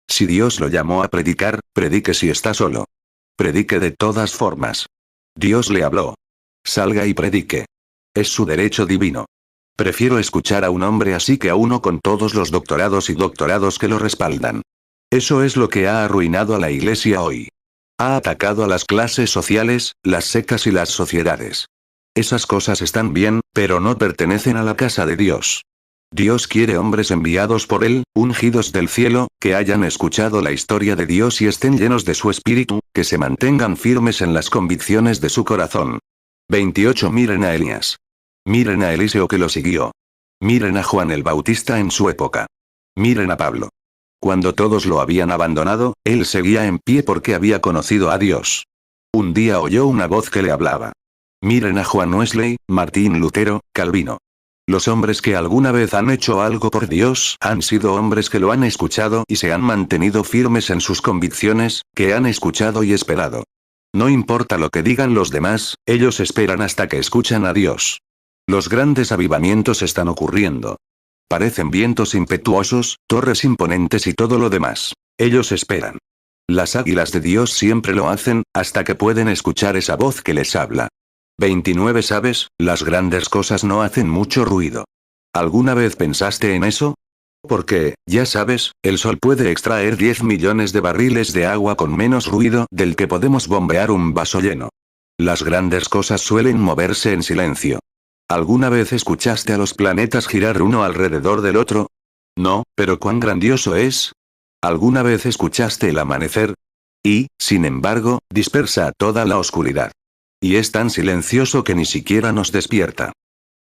Si Dios lo llamó a predicar, predique si está solo. Predique de todas formas. Dios le habló. Salga y predique. Es su derecho divino. Prefiero escuchar a un hombre así que a uno con todos los doctorados y doctorados que lo respaldan. Eso es lo que ha arruinado a la iglesia hoy. Ha atacado a las clases sociales, las sectas y las sociedades. Esas cosas están bien, pero no pertenecen a la casa de Dios. Dios quiere hombres enviados por Él, ungidos del cielo, que hayan escuchado la historia de Dios y estén llenos de su espíritu, que se mantengan firmes en las convicciones de su corazón. 28 Miren a Elías. Miren a Eliseo que lo siguió. Miren a Juan el Bautista en su época. Miren a Pablo. Cuando todos lo habían abandonado, él seguía en pie porque había conocido a Dios. Un día oyó una voz que le hablaba. Miren a Juan Wesley, Martín Lutero, Calvino. Los hombres que alguna vez han hecho algo por Dios han sido hombres que lo han escuchado y se han mantenido firmes en sus convicciones, que han escuchado y esperado. No importa lo que digan los demás, ellos esperan hasta que escuchan a Dios. Los grandes avivamientos están ocurriendo. Parecen vientos impetuosos, torres imponentes y todo lo demás. Ellos esperan. Las águilas de Dios siempre lo hacen, hasta que pueden escuchar esa voz que les habla. 29. ¿Sabes? Las grandes cosas no hacen mucho ruido. ¿Alguna vez pensaste en eso? Porque, ya sabes, el sol puede extraer 10 millones de barriles de agua con menos ruido del que podemos bombear un vaso lleno. Las grandes cosas suelen moverse en silencio. ¿Alguna vez escuchaste a los planetas girar uno alrededor del otro? No, pero ¿cuán grandioso es? ¿Alguna vez escuchaste el amanecer? Y, sin embargo, dispersa toda la oscuridad. Y es tan silencioso que ni siquiera nos despierta.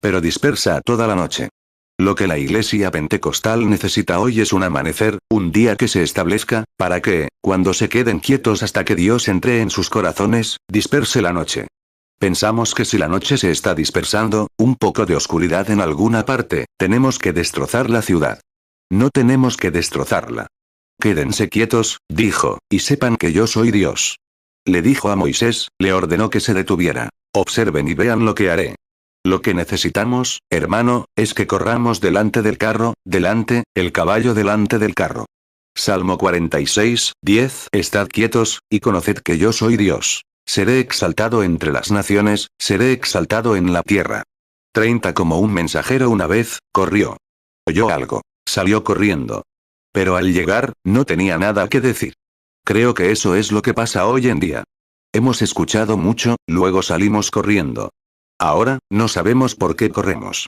Pero dispersa toda la noche. Lo que la iglesia pentecostal necesita hoy es un amanecer, un día que se establezca, para que, cuando se queden quietos hasta que Dios entre en sus corazones, disperse la noche. Pensamos que si la noche se está dispersando, un poco de oscuridad en alguna parte, tenemos que destrozar la ciudad. No tenemos que destrozarla. Quédense quietos, dijo, y sepan que yo soy Dios. Le dijo a Moisés, le ordenó que se detuviera. Observen y vean lo que haré. Lo que necesitamos, hermano, es que corramos delante del carro, delante, el caballo delante del carro. Salmo 46, 10. Estad quietos, y conoced que yo soy Dios. Seré exaltado entre las naciones, seré exaltado en la tierra. 30. Como un mensajero una vez, corrió. Oyó algo. Salió corriendo. Pero al llegar, no tenía nada que decir. Creo que eso es lo que pasa hoy en día. Hemos escuchado mucho, luego salimos corriendo. Ahora, no sabemos por qué corremos.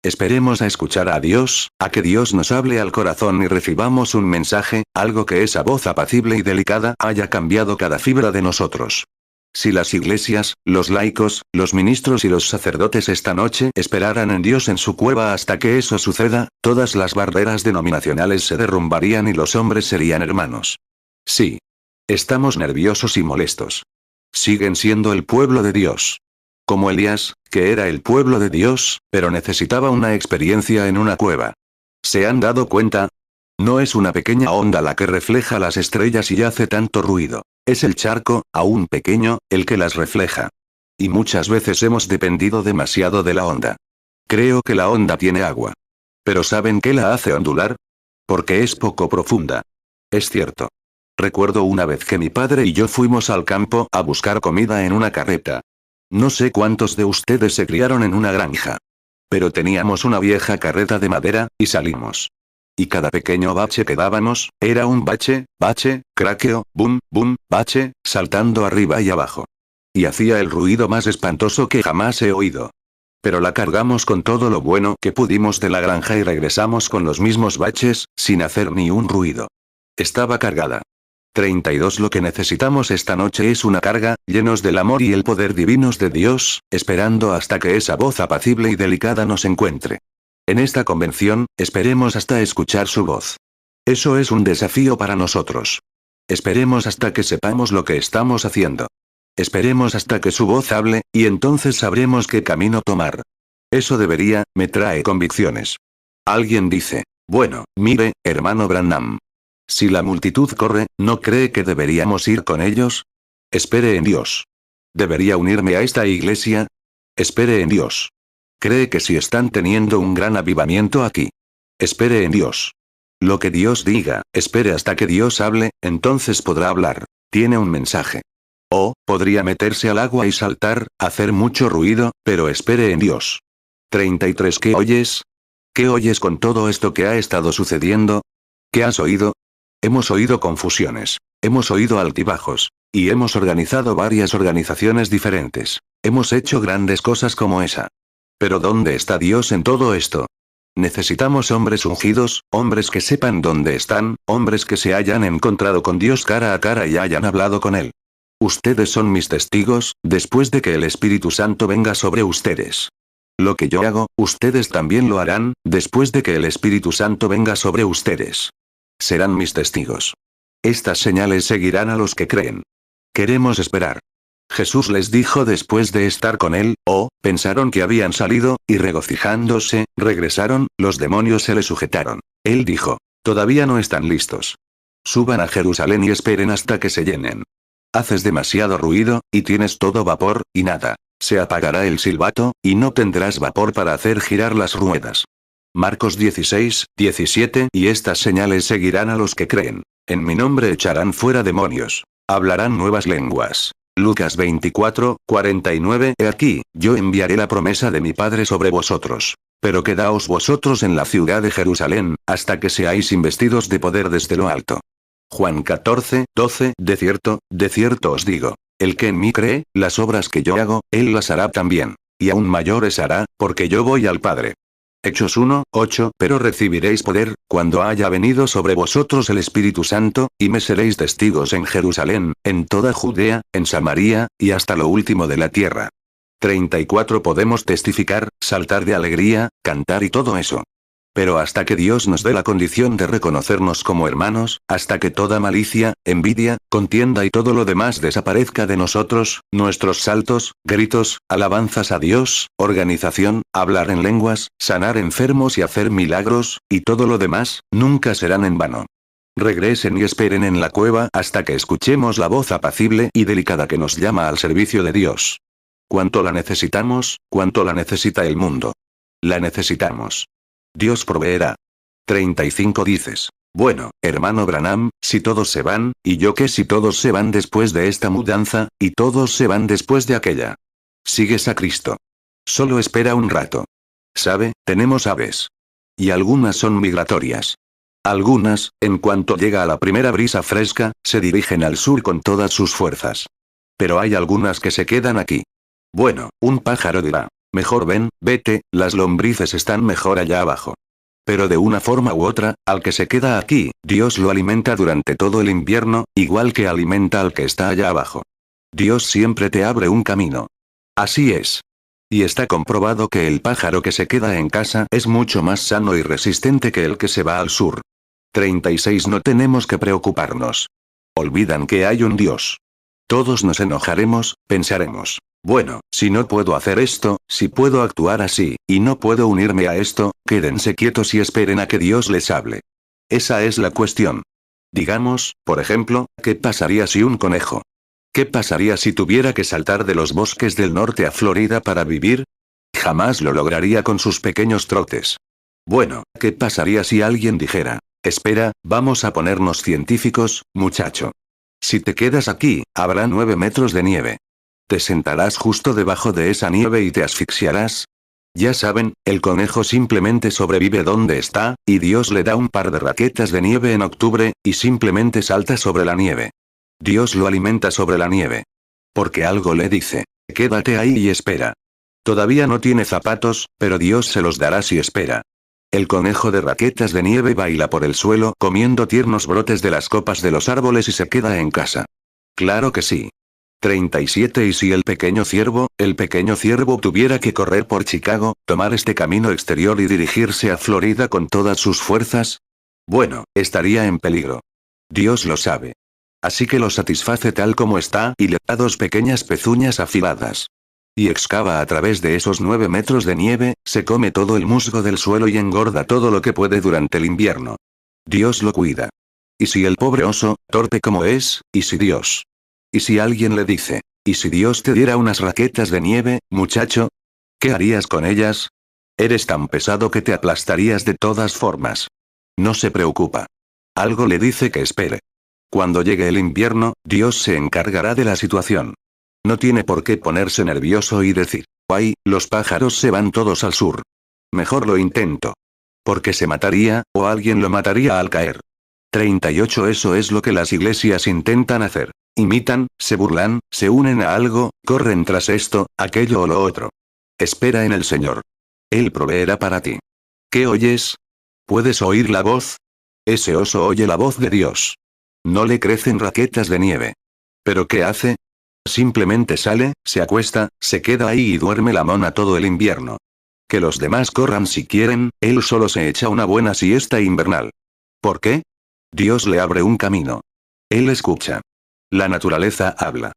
Esperemos a escuchar a Dios, a que Dios nos hable al corazón y recibamos un mensaje, algo que esa voz apacible y delicada haya cambiado cada fibra de nosotros. Si las iglesias, los laicos, los ministros y los sacerdotes esta noche esperaran en Dios en su cueva hasta que eso suceda, todas las barreras denominacionales se derrumbarían y los hombres serían hermanos. Sí. Estamos nerviosos y molestos. Siguen siendo el pueblo de Dios. Como Elías, que era el pueblo de Dios, pero necesitaba una experiencia en una cueva. ¿Se han dado cuenta? No es una pequeña onda la que refleja las estrellas y hace tanto ruido. Es el charco, aún pequeño, el que las refleja. Y muchas veces hemos dependido demasiado de la onda. Creo que la onda tiene agua. Pero ¿saben qué la hace ondular? Porque es poco profunda. Es cierto. Recuerdo una vez que mi padre y yo fuimos al campo a buscar comida en una carreta. No sé cuántos de ustedes se criaron en una granja. Pero teníamos una vieja carreta de madera, y salimos. Y cada pequeño bache que dábamos, era un bache, craqueo, boom, boom, bache, saltando arriba y abajo. Y hacía el ruido más espantoso que jamás he oído. Pero la cargamos con todo lo bueno que pudimos de la granja y regresamos con los mismos baches, sin hacer ni un ruido. Estaba cargada. 32. Lo que necesitamos esta noche es una carga, llenos del amor y el poder divinos de Dios, esperando hasta que esa voz apacible y delicada nos encuentre. En esta convención, esperemos hasta escuchar su voz. Eso es un desafío para nosotros. Esperemos hasta que sepamos lo que estamos haciendo. Esperemos hasta que su voz hable, y entonces sabremos qué camino tomar. Eso me trae convicciones. Alguien dice, bueno, mire, hermano Branham. Si la multitud corre, ¿no cree que deberíamos ir con ellos? Espere en Dios. ¿Debería unirme a esta iglesia? Espere en Dios. ¿Cree que si están teniendo un gran avivamiento aquí? Espere en Dios. Lo que Dios diga, espere hasta que Dios hable, entonces podrá hablar. Tiene un mensaje. O, podría meterse al agua y saltar, hacer mucho ruido, pero espere en Dios. 33. ¿Qué oyes? ¿Qué oyes con todo esto que ha estado sucediendo? ¿Qué has oído? Hemos oído confusiones. Hemos oído altibajos. Y hemos organizado varias organizaciones diferentes. Hemos hecho grandes cosas como esa. Pero ¿dónde está Dios en todo esto? Necesitamos hombres ungidos, hombres que sepan dónde están, hombres que se hayan encontrado con Dios cara a cara y hayan hablado con Él. Ustedes son mis testigos, después de que el Espíritu Santo venga sobre ustedes. Lo que yo hago, ustedes también lo harán, después de que el Espíritu Santo venga sobre ustedes. Serán mis testigos. Estas señales seguirán a los que creen. Queremos esperar. Jesús les dijo después de estar con él, pensaron que habían salido, y regocijándose, regresaron, los demonios se le sujetaron. Él dijo, todavía no están listos. Suban a Jerusalén y esperen hasta que se llenen. Haces demasiado ruido, y tienes todo vapor, y nada. Se apagará el silbato, y no tendrás vapor para hacer girar las ruedas. Marcos 16, 17 Y estas señales seguirán a los que creen. En mi nombre echarán fuera demonios. Hablarán nuevas lenguas. Lucas 24, 49 He aquí, yo enviaré la promesa de mi Padre sobre vosotros. Pero quedaos vosotros en la ciudad de Jerusalén, hasta que seáis investidos de poder desde lo alto. Juan 14, 12 de cierto os digo. El que en mí cree, las obras que yo hago, él las hará también. Y aún mayores hará, porque yo voy al Padre. Hechos 1, 8 Pero recibiréis poder, cuando haya venido sobre vosotros el Espíritu Santo, y me seréis testigos en Jerusalén, en toda Judea, en Samaria, y hasta lo último de la tierra. 34 Podemos testificar, saltar de alegría, cantar y todo eso. Pero hasta que Dios nos dé la condición de reconocernos como hermanos, hasta que toda malicia, envidia, contienda y todo lo demás desaparezca de nosotros, nuestros saltos, gritos, alabanzas a Dios, organización, hablar en lenguas, sanar enfermos y hacer milagros, y todo lo demás, nunca serán en vano. Regresen y esperen en la cueva hasta que escuchemos la voz apacible y delicada que nos llama al servicio de Dios. ¿Cuánto la necesitamos? ¿Cuánto la necesita el mundo? La necesitamos. Dios proveerá. 35 Dices, bueno, hermano Branham, si todos se van, ¿y yo qué si todos se van después de esta mudanza, y todos se van después de aquella? Sigues a Cristo. Solo espera un rato. ¿Sabe? Tenemos aves. Y algunas son migratorias. Algunas, en cuanto llega a la primera brisa fresca, se dirigen al sur con todas sus fuerzas. Pero hay algunas que se quedan aquí. Bueno, un pájaro dirá. Mejor ven, vete, las lombrices están mejor allá abajo. Pero de una forma u otra, al que se queda aquí, Dios lo alimenta durante todo el invierno, igual que alimenta al que está allá abajo. Dios siempre te abre un camino. Así es. Y está comprobado que el pájaro que se queda en casa es mucho más sano y resistente que el que se va al sur. 36 No tenemos que preocuparnos. Olvidan que hay un Dios. Todos nos enojaremos, pensaremos. Bueno, si no puedo hacer esto, si puedo actuar así, y no puedo unirme a esto, quédense quietos y esperen a que Dios les hable. Esa es la cuestión. Digamos, por ejemplo, ¿qué pasaría si un conejo? ¿Qué pasaría si tuviera que saltar de los bosques del norte a Florida para vivir? Jamás lo lograría con sus pequeños trotes. Bueno, ¿qué pasaría si alguien dijera, espera, vamos a ponernos científicos, muchacho? Si te quedas aquí, habrá 9 metros de nieve. ¿Te sentarás justo debajo de esa nieve y te asfixiarás? Ya saben, el conejo simplemente sobrevive donde está, y Dios le da un par de raquetas de nieve en octubre, y simplemente salta sobre la nieve. Dios lo alimenta sobre la nieve. Porque algo le dice, quédate ahí y espera. Todavía no tiene zapatos, pero Dios se los dará si espera. El conejo de raquetas de nieve baila por el suelo comiendo tiernos brotes de las copas de los árboles y se queda en casa. Claro que sí. 37 Y si el pequeño ciervo tuviera que correr por Chicago, tomar este camino exterior y dirigirse a Florida con todas sus fuerzas? Bueno, estaría en peligro. Dios lo sabe. Así que lo satisface tal como está y le da 2 pequeñas pezuñas afiladas. Y excava a través de esos 9 metros de nieve, se come todo el musgo del suelo y engorda todo lo que puede durante el invierno. Dios lo cuida. ¿Y si el pobre oso, torpe como es, y si Dios? ¿Y si alguien le dice, ¿y si Dios te diera unas raquetas de nieve, muchacho? ¿Qué harías con ellas? Eres tan pesado que te aplastarías de todas formas. No se preocupa. Algo le dice que espere. Cuando llegue el invierno, Dios se encargará de la situación. No tiene por qué ponerse nervioso y decir, ¡ay, los pájaros se van todos al sur! Mejor lo intento. Porque se mataría, o alguien lo mataría al caer. 38 Eso es lo que las iglesias intentan hacer. Imitan, se burlan, se unen a algo, corren tras esto, aquello o lo otro. Espera en el Señor. Él proveerá para ti. ¿Qué oyes? ¿Puedes oír la voz? Ese oso oye la voz de Dios. No le crecen raquetas de nieve. ¿Pero qué hace? Simplemente sale, se acuesta, se queda ahí y duerme la mona todo el invierno. Que los demás corran si quieren, él solo se echa una buena siesta invernal. ¿Por qué? Dios le abre un camino. Él escucha. La naturaleza habla.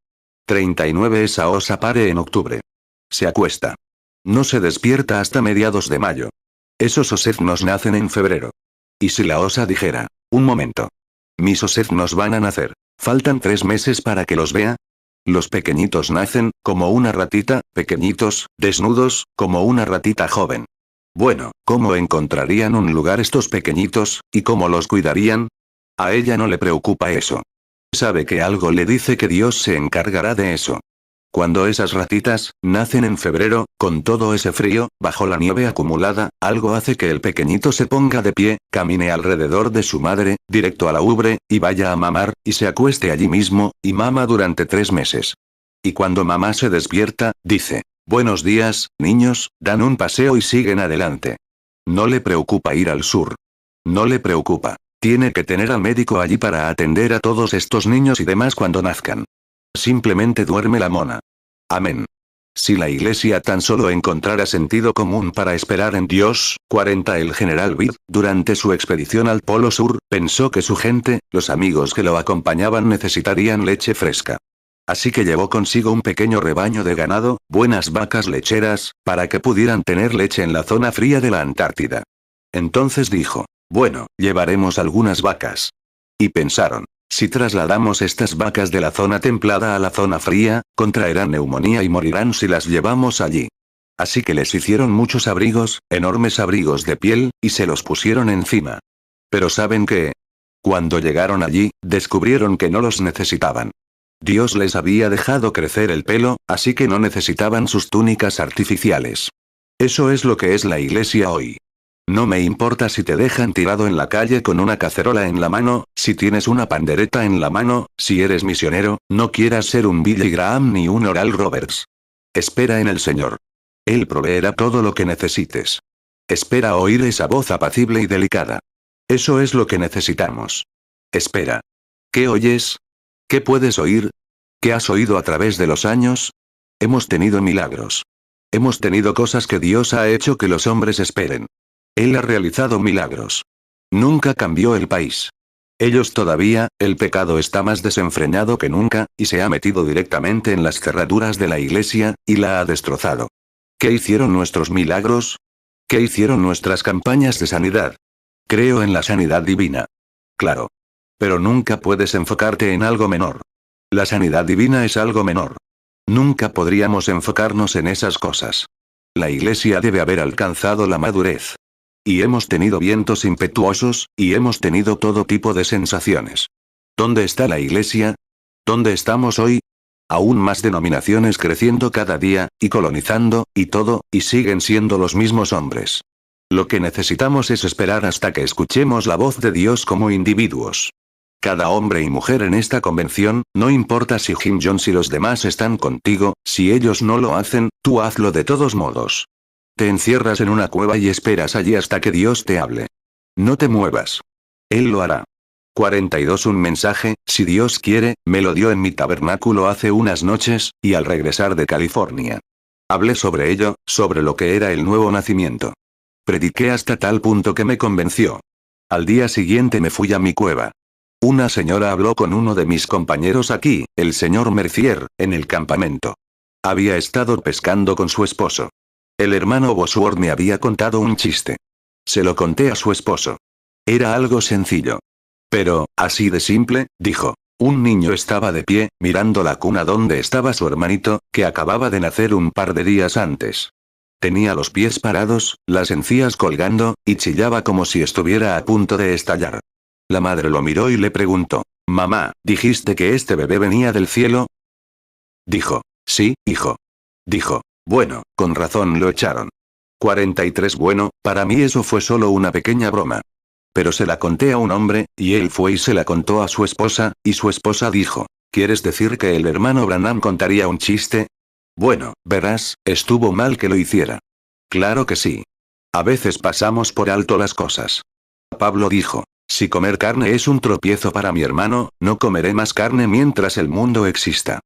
39 Esa osa pare en octubre. Se acuesta. No se despierta hasta mediados de mayo. Esos oseznos nacen en febrero. ¿Y si la osa dijera, un momento? Mis oseznos van a nacer. ¿Faltan 3 meses para que los vea? Los pequeñitos nacen, como una ratita, pequeñitos, desnudos, como una ratita joven. Bueno, ¿cómo encontrarían un lugar estos pequeñitos, y cómo los cuidarían? A ella no le preocupa eso. Sabe que algo le dice que Dios se encargará de eso. Cuando esas ratitas nacen en febrero, con todo ese frío, bajo la nieve acumulada, algo hace que el pequeñito se ponga de pie, camine alrededor de su madre, directo a la ubre, y vaya a mamar, y se acueste allí mismo, y mama durante 3 meses. Y cuando mamá se despierta, dice: buenos días, niños, dan un paseo y siguen adelante. No le preocupa ir al sur. No le preocupa. Tiene que tener al médico allí para atender a todos estos niños y demás cuando nazcan. Simplemente duerme la mona. Amén. Si la iglesia tan solo encontrara sentido común para esperar en Dios. 40 El general Bid, durante su expedición al Polo Sur, pensó que su gente, los amigos que lo acompañaban necesitarían leche fresca. Así que llevó consigo un pequeño rebaño de ganado, buenas vacas lecheras, para que pudieran tener leche en la zona fría de la Antártida. Entonces dijo: bueno, llevaremos algunas vacas. Y pensaron: si trasladamos estas vacas de la zona templada a la zona fría, contraerán neumonía y morirán si las llevamos allí. Así que les hicieron muchos abrigos, enormes abrigos de piel, y se los pusieron encima. Pero ¿saben qué? Cuando llegaron allí, descubrieron que no los necesitaban. Dios les había dejado crecer el pelo, así que no necesitaban sus túnicas artificiales. Eso es lo que es la iglesia hoy. No me importa si te dejan tirado en la calle con una cacerola en la mano, si tienes una pandereta en la mano, si eres misionero, no quieras ser un Billy Graham ni un Oral Roberts. Espera en el Señor. Él proveerá todo lo que necesites. Espera oír esa voz apacible y delicada. Eso es lo que necesitamos. Espera. ¿Qué oyes? ¿Qué puedes oír? ¿Qué has oído a través de los años? Hemos tenido milagros. Hemos tenido cosas que Dios ha hecho que los hombres esperen. Él ha realizado milagros. Nunca cambió el país. Ellos todavía, el pecado está más desenfrenado que nunca, y se ha metido directamente en las cerraduras de la iglesia, y la ha destrozado. ¿Qué hicieron nuestros milagros? ¿Qué hicieron nuestras campañas de sanidad? Creo en la sanidad divina. Claro. Pero nunca puedes enfocarte en algo menor. La sanidad divina es algo menor. Nunca podríamos enfocarnos en esas cosas. La iglesia debe haber alcanzado la madurez. Y hemos tenido vientos impetuosos, y hemos tenido todo tipo de sensaciones. ¿Dónde está la iglesia? ¿Dónde estamos hoy? Aún más denominaciones creciendo cada día, y colonizando, y todo, y siguen siendo los mismos hombres. Lo que necesitamos es esperar hasta que escuchemos la voz de Dios como individuos. Cada hombre y mujer en esta convención, no importa si Jim Jones y los demás están contigo, si ellos no lo hacen, tú hazlo de todos modos. Te encierras en una cueva y esperas allí hasta que Dios te hable. No te muevas. Él lo hará. 42 Un mensaje, si Dios quiere, me lo dio en mi tabernáculo hace unas noches, y al regresar de California. Hablé sobre ello, sobre lo que era el nuevo nacimiento. Prediqué hasta tal punto que me convenció. Al día siguiente me fui a mi cueva. Una señora habló con uno de mis compañeros aquí, el señor Mercier, en el campamento. Había estado pescando con su esposo. El hermano Bosworth me había contado un chiste. Se lo conté a su esposo. Era algo sencillo. Pero, así de simple, dijo. Un niño estaba de pie, mirando la cuna donde estaba su hermanito, que acababa de nacer un par de días antes. Tenía los pies parados, las encías colgando, y chillaba como si estuviera a punto de estallar. La madre lo miró y le preguntó: «Mamá, ¿dijiste que este bebé venía del cielo?» Dijo: «Sí, hijo». Dijo: «Bueno, con razón lo echaron». 43 Bueno, para mí eso fue solo una pequeña broma. Pero se la conté a un hombre, y él fue y se la contó a su esposa, y su esposa dijo: «¿Quieres decir que el hermano Branham contaría un chiste?» Bueno, verás, estuvo mal que lo hiciera. Claro que sí. A veces pasamos por alto las cosas. Pablo dijo: «Si comer carne es un tropiezo para mi hermano, no comeré más carne mientras el mundo exista».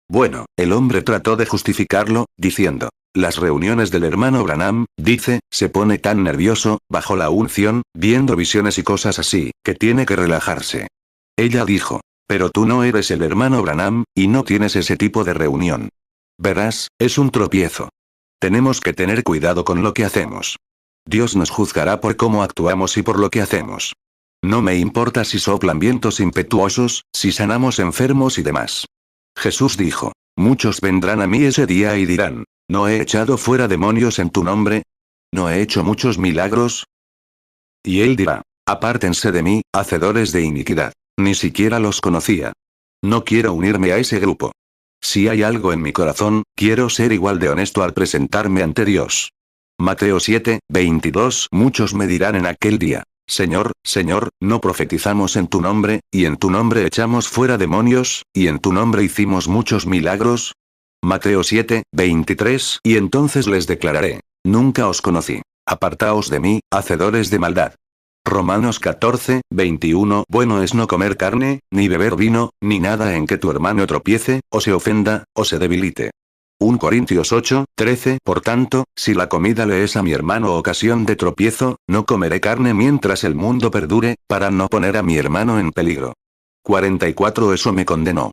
Bueno, el hombre trató de justificarlo, diciendo: «Las reuniones del hermano Branham, dice, se pone tan nervioso, bajo la unción, viendo visiones y cosas así, que tiene que relajarse». Ella dijo: «Pero tú no eres el hermano Branham, y no tienes ese tipo de reunión. Verás, es un tropiezo. Tenemos que tener cuidado con lo que hacemos. Dios nos juzgará por cómo actuamos y por lo que hacemos. No me importa si soplan vientos impetuosos, si sanamos enfermos y demás. Jesús dijo: muchos vendrán a mí ese día y dirán: ¿no he echado fuera demonios en tu nombre? ¿No he hecho muchos milagros? Y él dirá: apártense de mí, hacedores de iniquidad. Ni siquiera los conocía. No quiero unirme a ese grupo. Si hay algo en mi corazón, quiero ser igual de honesto al presentarme ante Dios. Mateo 7:22. Muchos me dirán en aquel día: Señor, Señor, ¿no profetizamos en tu nombre, y en tu nombre echamos fuera demonios, y en tu nombre hicimos muchos milagros? Mateo 7:23. Y entonces les declararé: nunca os conocí. Apartaos de mí, hacedores de maldad. Romanos 14:21. Bueno es no comer carne, ni beber vino, ni nada en que tu hermano tropiece, o se ofenda, o se debilite. 1 Corintios 8:13. Por tanto, si la comida le es a mi hermano ocasión de tropiezo, no comeré carne mientras el mundo perdure, para no poner a mi hermano en peligro. 44. Eso me condenó.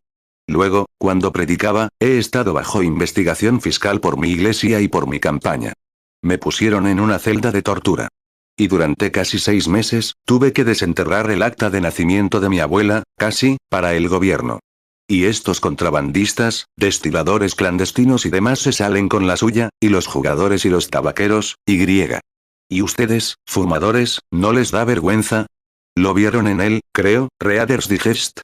Luego, cuando predicaba, he estado bajo investigación fiscal por mi iglesia y por mi campaña. Me pusieron en una celda de tortura. Y durante casi 6 meses, tuve que desenterrar el acta de nacimiento de mi abuela, casi, para el gobierno. Y estos contrabandistas, destiladores clandestinos y demás se salen con la suya, y los jugadores y los tabaqueros, y. ¿Y ustedes, fumadores, no les da vergüenza? ¿Lo vieron en él, creo, Reader's Digest?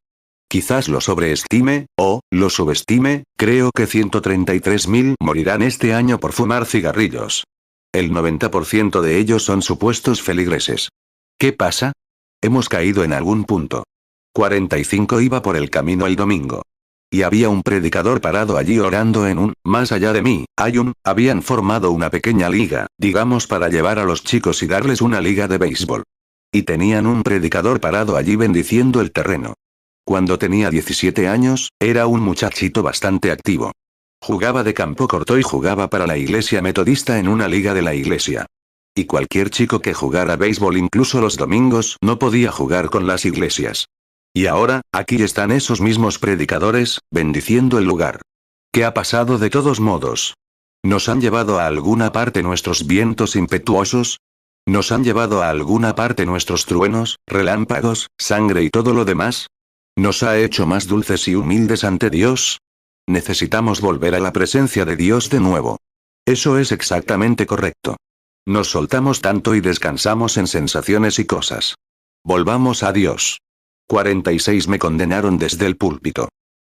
Quizás lo sobreestime, o, lo subestime, creo que 133.000 morirán este año por fumar cigarrillos. El 90% de ellos son supuestos feligreses. ¿Qué pasa? Hemos caído en algún punto. 45 iba por el camino el domingo. Y había un predicador parado allí orando en un, más allá de mí, habían formado una pequeña liga, digamos para llevar a los chicos y darles una liga de béisbol. Y tenían un predicador parado allí bendiciendo el terreno. Cuando tenía 17 años, era un muchachito bastante activo. Jugaba de campo corto y jugaba para la iglesia metodista en una liga de la iglesia. Y cualquier chico que jugara béisbol incluso los domingos no podía jugar con las iglesias. Y ahora, aquí están esos mismos predicadores, bendiciendo el lugar. ¿Qué ha pasado de todos modos? ¿Nos han llevado a alguna parte nuestros vientos impetuosos? ¿Nos han llevado a alguna parte nuestros truenos, relámpagos, sangre y todo lo demás? ¿Nos ha hecho más dulces y humildes ante Dios? Necesitamos volver a la presencia de Dios de nuevo. Eso es exactamente correcto. Nos soltamos tanto y descansamos en sensaciones y cosas. Volvamos a Dios. 46 me condenaron desde el púlpito.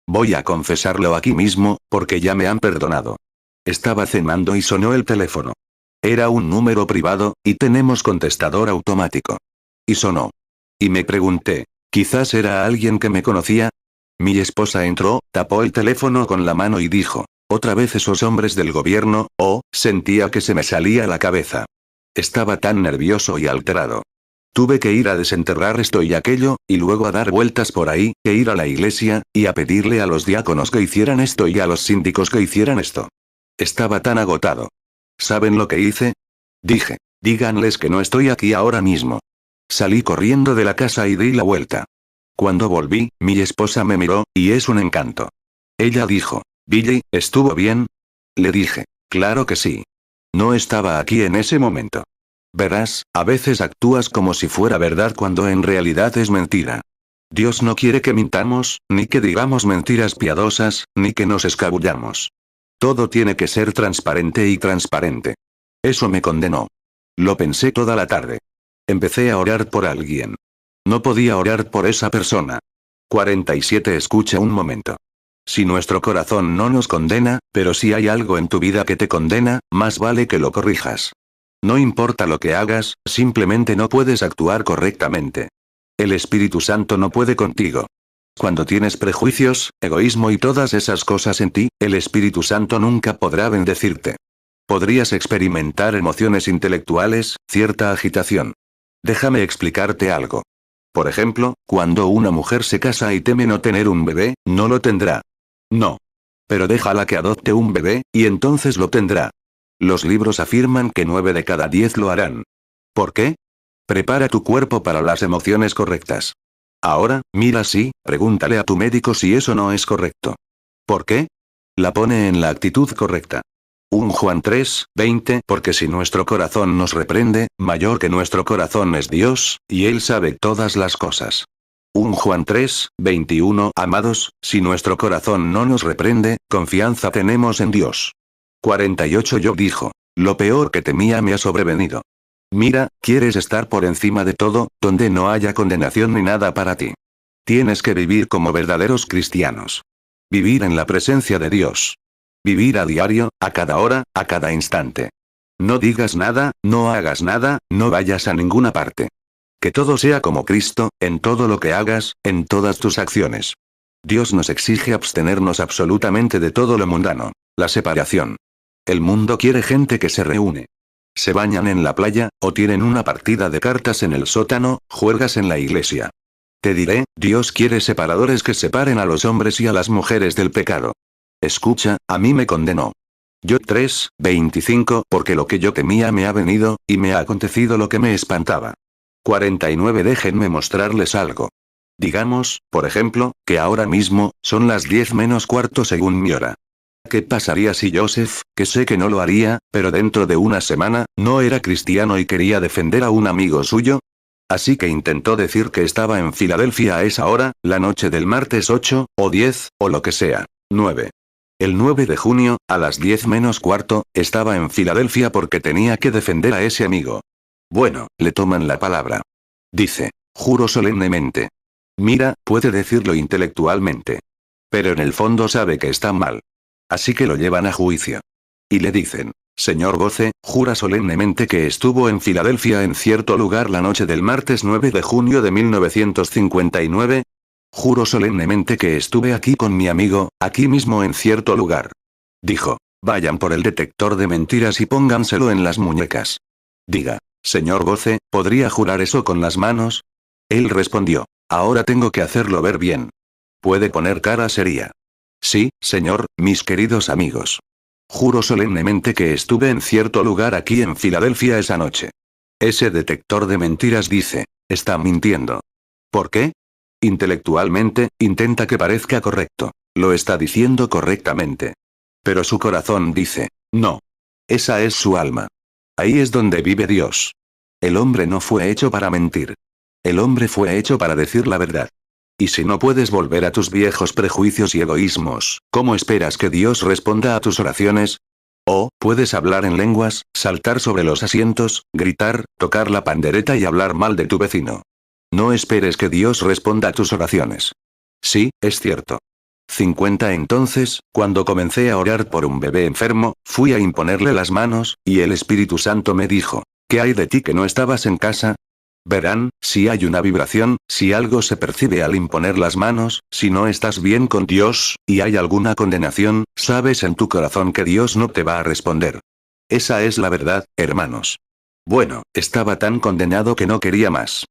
Voy a confesarlo aquí mismo, porque ya me han perdonado. Estaba cenando y sonó el teléfono. Era un número privado, y tenemos contestador automático. Y sonó. Y me pregunté, ¿quizás era alguien que me conocía? Mi esposa entró, tapó el teléfono con la mano y dijo, ¿otra vez esos hombres del gobierno? Sentía que se me salía la cabeza. Estaba tan nervioso y alterado. Tuve que ir a desenterrar esto y aquello, y luego a dar vueltas por ahí, e ir a la iglesia, y a pedirle a los diáconos que hicieran esto y a los síndicos que hicieran esto. Estaba tan agotado. ¿Saben lo que hice? Dije, díganles que no estoy aquí ahora mismo. Salí corriendo de la casa y di la vuelta. Cuando volví, mi esposa me miró, y es un encanto. Ella dijo, Billy, ¿estuvo bien? Le dije, claro que sí. No estaba aquí en ese momento. Verás, a veces actúas como si fuera verdad cuando en realidad es mentira. Dios no quiere que mintamos, ni que digamos mentiras piadosas, ni que nos escabullamos. Todo tiene que ser transparente y transparente. Eso me condenó. Lo pensé toda la tarde. Empecé a orar por alguien. No podía orar por esa persona. 47. Escucha un momento. Si nuestro corazón no nos condena, pero si hay algo en tu vida que te condena, más vale que lo corrijas. No importa lo que hagas, simplemente no puedes actuar correctamente. El Espíritu Santo no puede contigo. Cuando tienes prejuicios, egoísmo y todas esas cosas en ti, el Espíritu Santo nunca podrá bendecirte. Podrías experimentar emociones intelectuales, cierta agitación. Déjame explicarte algo. Por ejemplo, cuando una mujer se casa y teme no tener un bebé, no lo tendrá. No. Pero déjala que adopte un bebé, y entonces lo tendrá. Los libros afirman que 9 de cada 10 lo harán. ¿Por qué? Prepara tu cuerpo para las emociones correctas. Ahora, mira si, pregúntale a tu médico si eso no es correcto. ¿Por qué? La pone en la actitud correcta. 1 Juan 3:20. Porque si nuestro corazón nos reprende, mayor que nuestro corazón es Dios, y Él sabe todas las cosas. 1 Juan 3, 21. Amados, si nuestro corazón no nos reprende, confianza tenemos en Dios. 48 Job dijo: lo peor que temía me ha sobrevenido. Mira, quieres estar por encima de todo, donde no haya condenación ni nada para ti. Tienes que vivir como verdaderos cristianos. Vivir en la presencia de Dios. Vivir a diario, a cada hora, a cada instante. No digas nada, no hagas nada, no vayas a ninguna parte. Que todo sea como Cristo, en todo lo que hagas, en todas tus acciones. Dios nos exige abstenernos absolutamente de todo lo mundano. La separación. El mundo quiere gente que se reúne. Se bañan en la playa, o tienen una partida de cartas en el sótano, juegas en la iglesia. Te diré, Dios quiere separadores que separen a los hombres y a las mujeres del pecado. Escucha, a mí me condenó. Job 3, 25. Porque lo que yo temía me ha venido, y me ha acontecido lo que me espantaba. 49. Déjenme mostrarles algo. Digamos, por ejemplo, que ahora mismo, son las 10 menos cuarto según mi hora. ¿Qué pasaría si Joseph, que sé que no lo haría, pero dentro de una semana, no era cristiano y quería defender a un amigo suyo? Así que intentó decir que estaba en Filadelfia a esa hora, la noche del martes 8, o 10, o lo que sea. 9. El 9 de junio, a las 10 menos cuarto, estaba en Filadelfia porque tenía que defender a ese amigo. Bueno, le toman la palabra. Dice: juro solemnemente. Mira, puede decirlo intelectualmente. Pero en el fondo sabe que está mal. Así que lo llevan a juicio. Y le dicen: señor Goce, jura solemnemente que estuvo en Filadelfia en cierto lugar la noche del martes 9 de junio de 1959. Juro solemnemente que estuve aquí con mi amigo, aquí mismo en cierto lugar. Dijo: vayan por el detector de mentiras y pónganselo en las muñecas. Diga: señor Goce, ¿podría jurar eso con las manos? Él respondió: ahora tengo que hacerlo ver bien. ¿Puede poner cara seria? Sí, señor, mis queridos amigos. Juro solemnemente que estuve en cierto lugar aquí en Filadelfia esa noche. Ese detector de mentiras dice: está mintiendo. ¿Por qué? Intelectualmente, intenta que parezca correcto. Lo está diciendo correctamente. Pero su corazón dice: no. Esa es su alma. Ahí es donde vive Dios. El hombre no fue hecho para mentir. El hombre fue hecho para decir la verdad. Y si no puedes volver a tus viejos prejuicios y egoísmos, ¿cómo esperas que Dios responda a tus oraciones? O, puedes hablar en lenguas, saltar sobre los asientos, gritar, tocar la pandereta y hablar mal de tu vecino. No esperes que Dios responda a tus oraciones. Sí, es cierto. 50. Entonces, cuando comencé a orar por un bebé enfermo, fui a imponerle las manos, y el Espíritu Santo me dijo: ¿qué hay de ti que no estabas en casa? Verán, si hay una vibración, si algo se percibe al imponer las manos, si no estás bien con Dios, y hay alguna condenación, sabes en tu corazón que Dios no te va a responder. Esa es la verdad, hermanos. Bueno, estaba tan condenado que no quería más.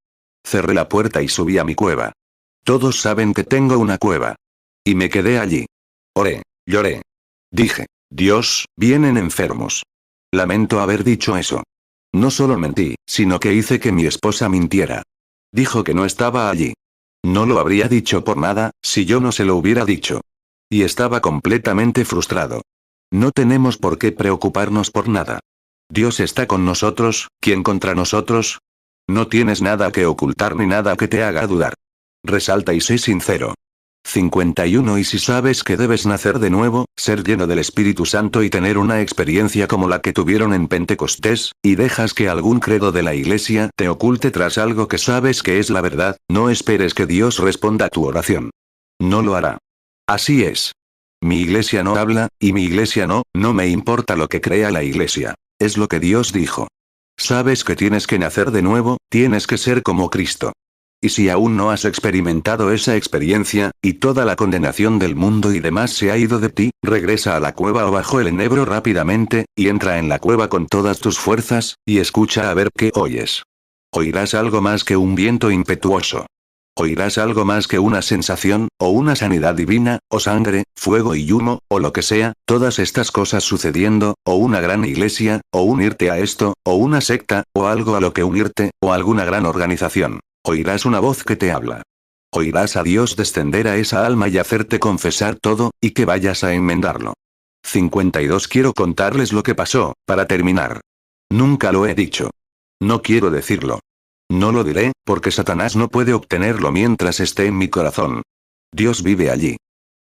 Cerré la puerta y subí a mi cueva. Todos saben que tengo una cueva. Y me quedé allí. Oré, lloré. Dije: Dios, vienen enfermos. Lamento haber dicho eso. No solo mentí, sino que hice que mi esposa mintiera. Dijo que no estaba allí. No lo habría dicho por nada, si yo no se lo hubiera dicho. Y estaba completamente frustrado. No tenemos por qué preocuparnos por nada. Dios está con nosotros, ¿quién contra nosotros? No tienes nada que ocultar ni nada que te haga dudar. Resalta y sé sincero. 51. Y si sabes que debes nacer de nuevo, ser lleno del Espíritu Santo y tener una experiencia como la que tuvieron en Pentecostés, y dejas que algún credo de la iglesia te oculte tras algo que sabes que es la verdad, no esperes que Dios responda a tu oración. No lo hará. Así es. Mi iglesia no habla, y mi iglesia no me importa lo que crea la iglesia. Es lo que Dios dijo. Sabes que tienes que nacer de nuevo, tienes que ser como Cristo. Y si aún no has experimentado esa experiencia, y toda la condenación del mundo y demás se ha ido de ti, regresa a la cueva o bajo el enebro rápidamente, y entra en la cueva con todas tus fuerzas, y escucha a ver qué oyes. Oirás algo más que un viento impetuoso. Oirás algo más que una sensación, o una sanidad divina, o sangre, fuego y humo, o lo que sea, todas estas cosas sucediendo, o una gran iglesia, o unirte a esto, o una secta, o algo a lo que unirte, o alguna gran organización. Oirás una voz que te habla. Oirás a Dios descender a esa alma y hacerte confesar todo, y que vayas a enmendarlo. 52. Quiero contarles lo que pasó, para terminar. Nunca lo he dicho. No quiero decirlo. No lo diré, porque Satanás no puede obtenerlo mientras esté en mi corazón. Dios vive allí.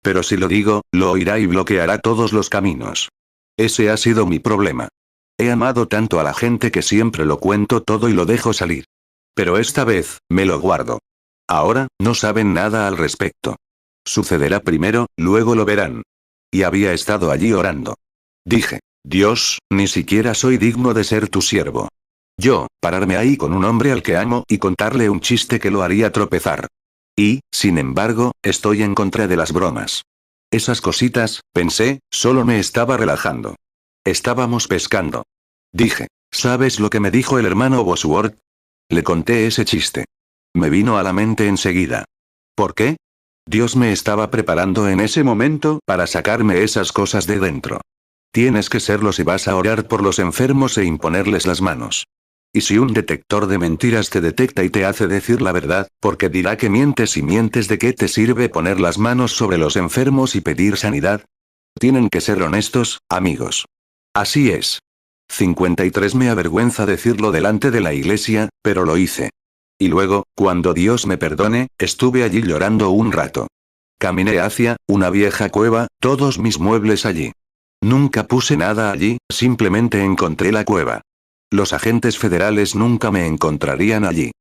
Pero si lo digo, lo oirá y bloqueará todos los caminos. Ese ha sido mi problema. He amado tanto a la gente que siempre lo cuento todo y lo dejo salir. Pero esta vez, me lo guardo. Ahora, no saben nada al respecto. Sucederá primero, luego lo verán. Y había estado allí orando. Dije, Dios, ni siquiera soy digno de ser tu siervo. Yo, pararme ahí con un hombre al que amo y contarle un chiste que lo haría tropezar. Y, sin embargo, estoy en contra de las bromas. Esas cositas, pensé, solo me estaba relajando. Estábamos pescando. Dije, ¿sabes lo que me dijo el hermano Bosworth? Le conté ese chiste. Me vino a la mente enseguida. ¿Por qué? Dios me estaba preparando en ese momento para sacarme esas cosas de dentro. Tienes que serlo si vas a orar por los enfermos e imponerles las manos. Y si un detector de mentiras te detecta y te hace decir la verdad, porque dirá que mientes y mientes, ¿de qué te sirve poner las manos sobre los enfermos y pedir sanidad? Tienen que ser honestos, amigos. Así es. 53. Me avergüenza decirlo delante de la iglesia, pero lo hice. Y luego, cuando Dios me perdone, estuve allí llorando un rato. Caminé hacia una vieja cueva, todos mis muebles allí. Nunca puse nada allí, simplemente encontré la cueva. Los agentes federales nunca me encontrarían allí.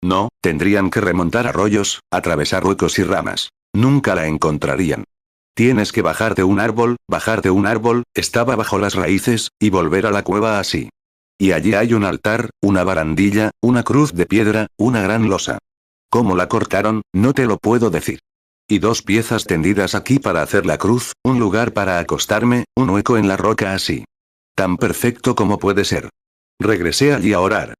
No, tendrían que remontar arroyos, atravesar huecos y ramas. Nunca la encontrarían. Tienes que bajar de un árbol, estaba bajo las raíces, y volver a la cueva así. Y allí hay un altar, una barandilla, una cruz de piedra, una gran losa. ¿Cómo la cortaron? No te lo puedo decir. Y 2 piezas tendidas aquí para hacer la cruz, un lugar para acostarme, un hueco en la roca así. Tan perfecto como puede ser. Regresé allí a orar.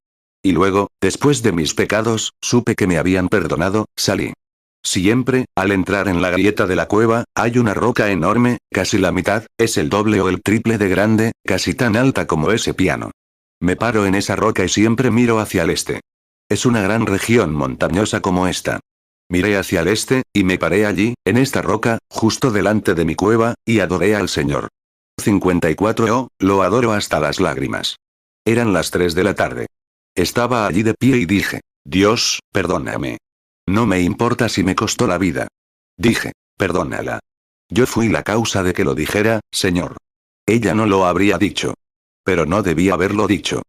Y luego, después de mis pecados, supe que me habían perdonado, salí. Siempre, al entrar en la grieta de la cueva, hay una roca enorme, casi la mitad, es el doble o el triple de grande, casi tan alta como ese piano. Me paro en esa roca y siempre miro hacia el este. Es una gran región montañosa como esta. Miré hacia el este, y me paré allí, en esta roca, justo delante de mi cueva, y adoré al Señor. 54. Oh, lo adoro hasta las lágrimas. Eran las 3 de la tarde. Estaba allí de pie y dije, Dios, perdóname. No me importa si me costó la vida. Dije, perdónala. Yo fui la causa de que lo dijera, Señor. Ella no lo habría dicho. Pero no debía haberlo dicho.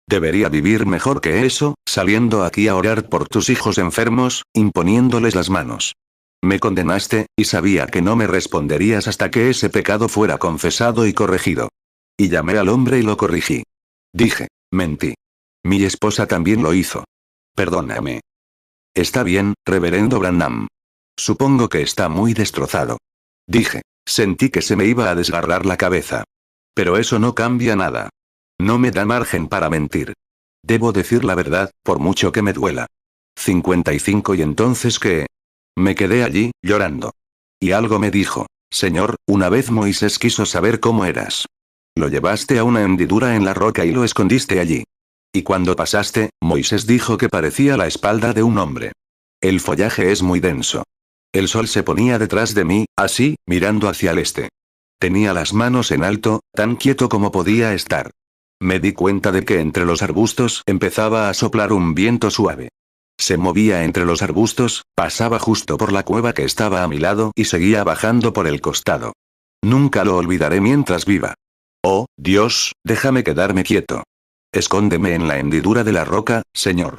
Debería vivir mejor que eso, saliendo aquí a orar por tus hijos enfermos, imponiéndoles las manos. Me condenaste, y sabía que no me responderías hasta que ese pecado fuera confesado y corregido. Y llamé al hombre y lo corrigí. Dije, mentí. Mi esposa también lo hizo. Perdóname. Está bien, reverendo Branham. Supongo que está muy destrozado. Dije, sentí que se me iba a desgarrar la cabeza. Pero eso no cambia nada. No me da margen para mentir. Debo decir la verdad, por mucho que me duela. 55. ¿Y entonces qué? Me quedé allí, llorando. Y algo me dijo, Señor, una vez Moisés quiso saber cómo eras. Lo llevaste a una hendidura en la roca y lo escondiste allí. Y cuando pasaste, Moisés dijo que parecía la espalda de un hombre. El follaje es muy denso. El sol se ponía detrás de mí, así, mirando hacia el este. Tenía las manos en alto, tan quieto como podía estar. Me di cuenta de que entre los arbustos empezaba a soplar un viento suave. Se movía entre los arbustos, pasaba justo por la cueva que estaba a mi lado y seguía bajando por el costado. Nunca lo olvidaré mientras viva. Oh, Dios, déjame quedarme quieto. Escóndeme en la hendidura de la roca, Señor.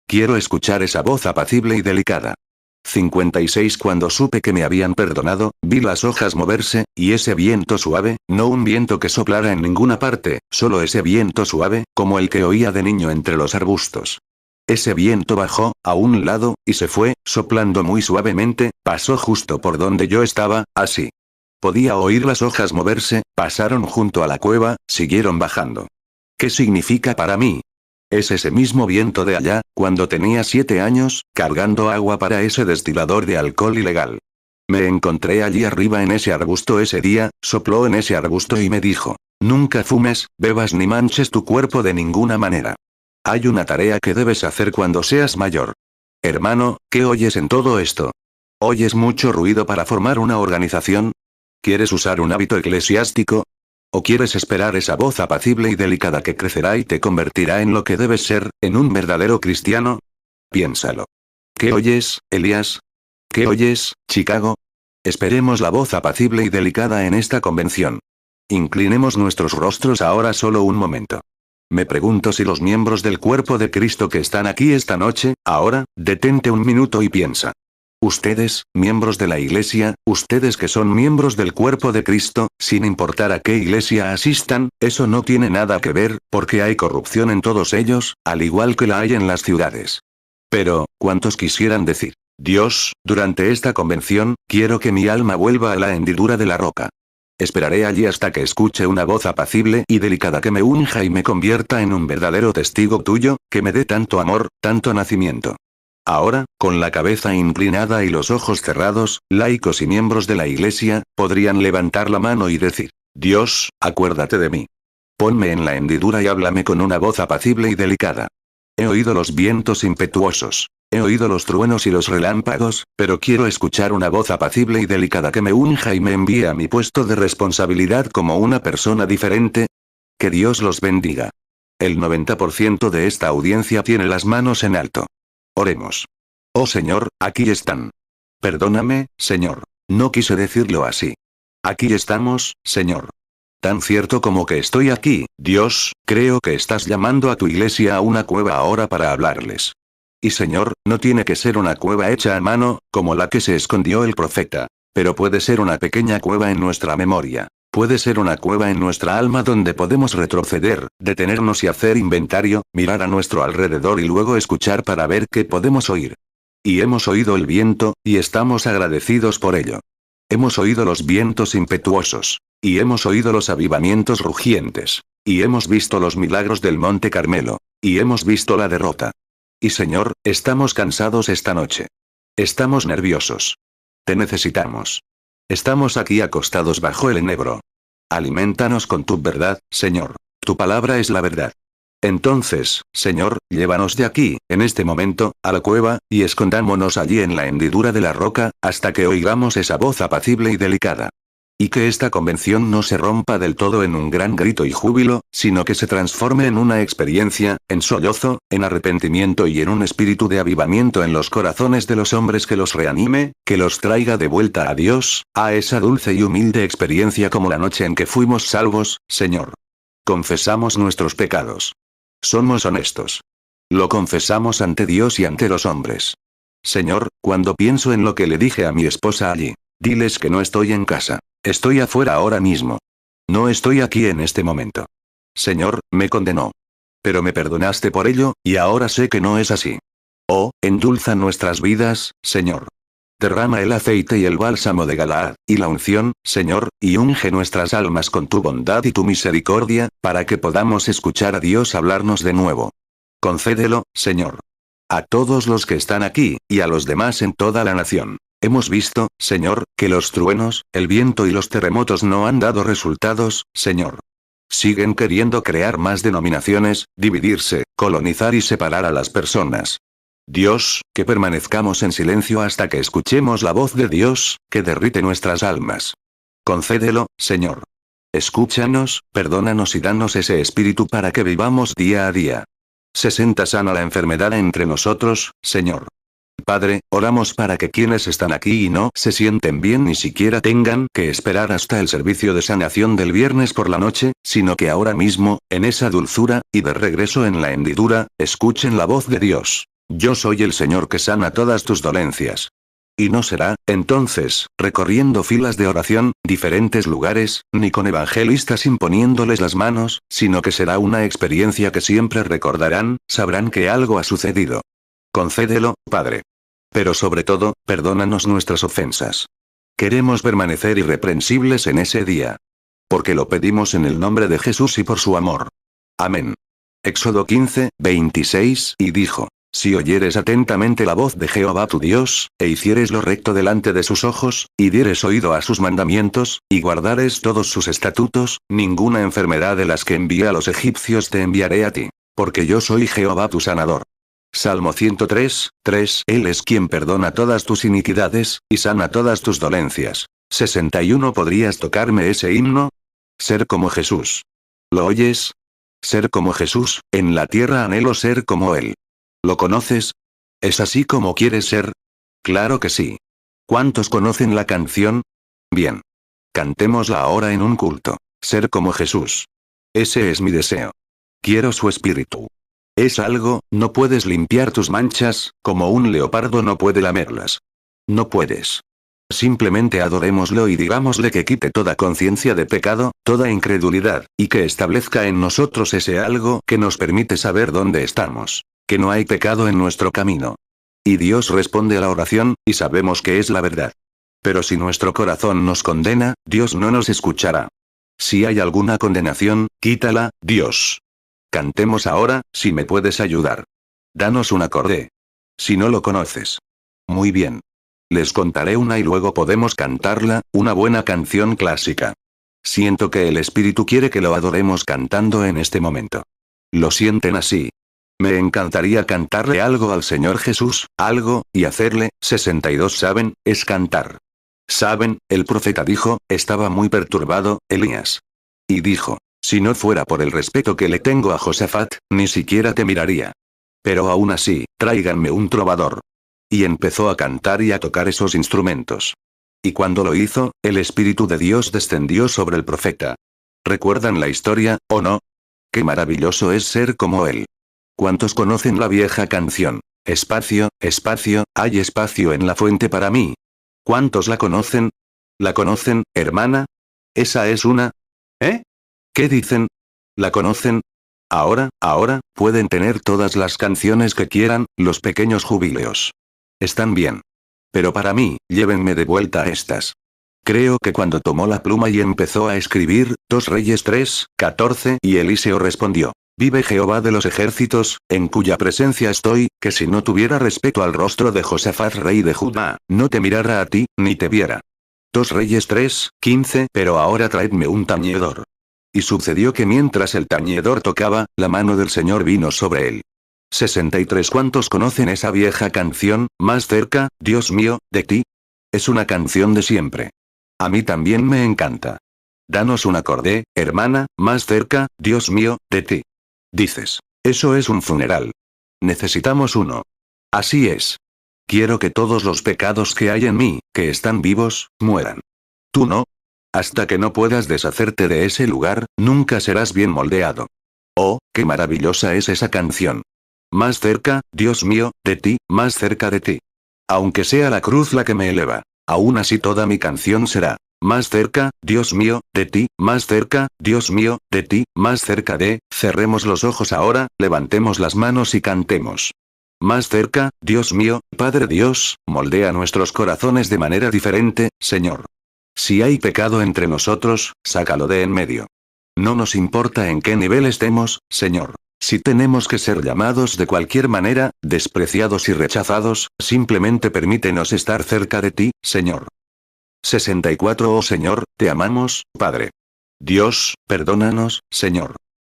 Quiero escuchar esa voz apacible y delicada. 56. Cuando supe que me habían perdonado, vi las hojas moverse, y ese viento suave, no un viento que soplara en ninguna parte, solo ese viento suave, como el que oía de niño entre los arbustos. Ese viento bajó, a un lado, y se fue, soplando muy suavemente, pasó justo por donde yo estaba, así. Podía oír las hojas moverse, pasaron junto a la cueva, siguieron bajando. ¿Qué significa para mí? Es ese mismo viento de allá, cuando tenía 7 años, cargando agua para ese destilador de alcohol ilegal. Me encontré allí arriba en ese arbusto ese día, sopló en ese arbusto y me dijo, nunca fumes, bebas ni manches tu cuerpo de ninguna manera. Hay una tarea que debes hacer cuando seas mayor. Hermano, ¿qué oyes en todo esto? ¿Oyes mucho ruido para formar una organización? ¿Quieres usar un hábito eclesiástico? ¿O quieres esperar esa voz apacible y delicada que crecerá y te convertirá en lo que debes ser, en un verdadero cristiano? Piénsalo. ¿Qué oyes, Elías? ¿Qué oyes, Chicago? Esperemos la voz apacible y delicada en esta convención. Inclinemos nuestros rostros ahora solo un momento. Me pregunto si los miembros del cuerpo de Cristo que están aquí esta noche, ahora, detente un minuto y piensa. Ustedes, miembros de la iglesia, ustedes que son miembros del cuerpo de Cristo, sin importar a qué iglesia asistan, eso no tiene nada que ver, porque hay corrupción en todos ellos, al igual que la hay en las ciudades. Pero, ¿cuántos quisieran decir? Dios, durante esta convención, quiero que mi alma vuelva a la hendidura de la roca. Esperaré allí hasta que escuche una voz apacible y delicada que me unja y me convierta en un verdadero testigo tuyo, que me dé tanto amor, tanto nacimiento. Ahora, con la cabeza inclinada y los ojos cerrados, laicos y miembros de la iglesia, podrían levantar la mano y decir, Dios, acuérdate de mí. Ponme en la hendidura y háblame con una voz apacible y delicada. He oído los vientos impetuosos. He oído los truenos y los relámpagos, pero quiero escuchar una voz apacible y delicada que me unja y me envíe a mi puesto de responsabilidad como una persona diferente. Que Dios los bendiga. El 90% de esta audiencia tiene las manos en alto. Oremos. Oh Señor, aquí están. Perdóname, Señor. No quise decirlo así. Aquí estamos, Señor. Tan cierto como que estoy aquí, Dios, creo que estás llamando a tu iglesia a una cueva ahora para hablarles. Y Señor, no tiene que ser una cueva hecha a mano, como la que se escondió el profeta. Pero puede ser una pequeña cueva en nuestra memoria. Puede ser una cueva en nuestra alma donde podemos retroceder, detenernos y hacer inventario, mirar a nuestro alrededor y luego escuchar para ver qué podemos oír. Y hemos oído el viento, y estamos agradecidos por ello. Hemos oído los vientos impetuosos. Y hemos oído los avivamientos rugientes. Y hemos visto los milagros del Monte Carmelo. Y hemos visto la derrota. Y Señor, estamos cansados esta noche. Estamos nerviosos. Te necesitamos. Estamos aquí acostados bajo el enebro. Aliméntanos con tu verdad, Señor. Tu palabra es la verdad. Entonces, Señor, llévanos de aquí, en este momento, a la cueva, y escondámonos allí en la hendidura de la roca, hasta que oigamos esa voz apacible y delicada. Y que esta convención no se rompa del todo en un gran grito y júbilo, sino que se transforme en una experiencia, en sollozo, en arrepentimiento y en un espíritu de avivamiento en los corazones de los hombres que los reanime, que los traiga de vuelta a Dios, a esa dulce y humilde experiencia como la noche en que fuimos salvos, Señor. Confesamos nuestros pecados. Somos honestos. Lo confesamos ante Dios y ante los hombres. Señor, cuando pienso en lo que le dije a mi esposa allí, diles que no estoy en casa. Estoy afuera ahora mismo. No estoy aquí en este momento. Señor, me condenó. Pero me perdonaste por ello, y ahora sé que no es así. Oh, endulza nuestras vidas, Señor. Derrama el aceite y el bálsamo de Galaad, y la unción, Señor, y unge nuestras almas con tu bondad y tu misericordia, para que podamos escuchar a Dios hablarnos de nuevo. Concédelo, Señor. A todos los que están aquí, y a los demás en toda la nación. Hemos visto, Señor, que los truenos, el viento y los terremotos no han dado resultados, Señor. Siguen queriendo crear más denominaciones, dividirse, colonizar y separar a las personas. Dios, que permanezcamos en silencio hasta que escuchemos la voz de Dios, que derrite nuestras almas. Concédelo, Señor. Escúchanos, perdónanos y danos ese espíritu para que vivamos día a día. 60 Sana la enfermedad entre nosotros, Señor. Padre, oramos para que quienes están aquí y no se sienten bien ni siquiera tengan que esperar hasta el servicio de sanación del viernes por la noche, sino que ahora mismo, en esa dulzura, y de regreso en la hendidura, escuchen la voz de Dios. Yo soy el Señor que sana todas tus dolencias. Y no será, entonces, recorriendo filas de oración, diferentes lugares, ni con evangelistas imponiéndoles las manos, sino que será una experiencia que siempre recordarán, sabrán que algo ha sucedido. Concédelo, Padre. Pero sobre todo, perdónanos nuestras ofensas. Queremos permanecer irreprensibles en ese día. Porque lo pedimos en el nombre de Jesús y por su amor. Amén. Éxodo 15, 26, y dijo: Si oyeres atentamente la voz de Jehová tu Dios, e hicieres lo recto delante de sus ojos, y dieres oído a sus mandamientos, y guardares todos sus estatutos, ninguna enfermedad de las que envié a los egipcios te enviaré a ti. Porque yo soy Jehová tu sanador. Salmo 103, 3. Él es quien perdona todas tus iniquidades, y sana todas tus dolencias. 61. ¿Podrías tocarme ese himno? Ser como Jesús. ¿Lo oyes? Ser como Jesús, en la tierra anhelo ser como Él. ¿Lo conoces? ¿Es así como quieres ser? Claro que sí. ¿Cuántos conocen la canción? Bien. Cantémosla ahora en un culto. Ser como Jesús. Ese es mi deseo. Quiero su espíritu. Es algo, no puedes limpiar tus manchas, como un leopardo no puede lamerlas. No puedes. Simplemente adorémoslo y digámosle que quite toda conciencia de pecado, toda incredulidad, y que establezca en nosotros ese algo que nos permite saber dónde estamos. Que no hay pecado en nuestro camino. Y Dios responde a la oración, y sabemos que es la verdad. Pero si nuestro corazón nos condena, Dios no nos escuchará. Si hay alguna condenación, quítala, Dios. Cantemos ahora, si me puedes ayudar. Danos un acorde. Si no lo conoces. Muy bien. Les contaré una y luego podemos cantarla, una buena canción clásica. Siento que el Espíritu quiere que lo adoremos cantando en este momento. ¿Lo sienten así? Me encantaría cantarle algo al Señor Jesús, algo, y hacerle, 62 saben, es cantar. Saben, el profeta dijo, estaba muy perturbado, Elías. Y dijo, si no fuera por el respeto que le tengo a Josafat, ni siquiera te miraría. Pero aún así, tráiganme un trovador. Y empezó a cantar y a tocar esos instrumentos. Y cuando lo hizo, el Espíritu de Dios descendió sobre el profeta. ¿Recuerdan la historia, o no? Qué maravilloso es ser como él. ¿Cuántos conocen la vieja canción? Espacio, espacio, hay espacio en la fuente para mí. ¿Cuántos la conocen? ¿La conocen, hermana? Esa es una. ¿Eh? ¿Qué dicen? ¿La conocen? Ahora, pueden tener todas las canciones que quieran, los pequeños jubileos. Están bien. Pero para mí, llévenme de vuelta a estas. Creo que cuando tomó la pluma y empezó a escribir, 2 Reyes 3:14, y Eliseo respondió. Vive Jehová de los ejércitos, en cuya presencia estoy, que si no tuviera respeto al rostro de Josafat rey de Judá, no te mirara a ti, ni te viera. 2 Reyes 3:15, pero ahora traedme un tañedor. Y sucedió que mientras el tañedor tocaba, la mano del Señor vino sobre él. 63 ¿Cuántos conocen esa vieja canción, más cerca, Dios mío, de ti? Es una canción de siempre. A mí también me encanta. Danos un acorde, hermana, más cerca, Dios mío, de ti. Dices, eso es un funeral. Necesitamos uno. Así es. Quiero que todos los pecados que hay en mí, que están vivos, mueran. ¿Tú no? Hasta que no puedas deshacerte de ese lugar, nunca serás bien moldeado. Oh, qué maravillosa es esa canción. Más cerca, Dios mío, de ti, más cerca de ti. Aunque sea la cruz la que me eleva, aún así toda mi canción será. Más cerca, Dios mío, de ti, más cerca, Dios mío, de ti, más cerca de, cerremos los ojos ahora, levantemos las manos y cantemos. Más cerca, Dios mío, Padre Dios, moldea nuestros corazones de manera diferente, Señor. Si hay pecado entre nosotros, sácalo de en medio. No nos importa en qué nivel estemos, Señor. Si tenemos que ser llamados de cualquier manera, despreciados y rechazados, simplemente permítenos estar cerca de ti, Señor. 64 Oh Señor, te amamos, Padre. Dios, perdónanos, Señor.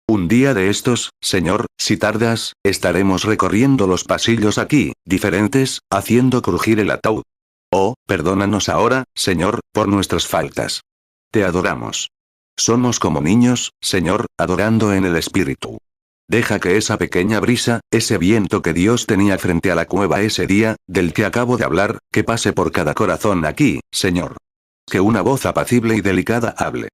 Un día de estos, Señor, si tardas, estaremos recorriendo los pasillos aquí, diferentes, haciendo crujir el ataúd. Oh, perdónanos ahora, Señor, por nuestras faltas. Te adoramos. Somos como niños, Señor, adorando en el Espíritu. Deja que esa pequeña brisa, ese viento que Dios tenía frente a la cueva ese día, del que acabo de hablar, que pase por cada corazón aquí, Señor. Que una voz apacible y delicada hable.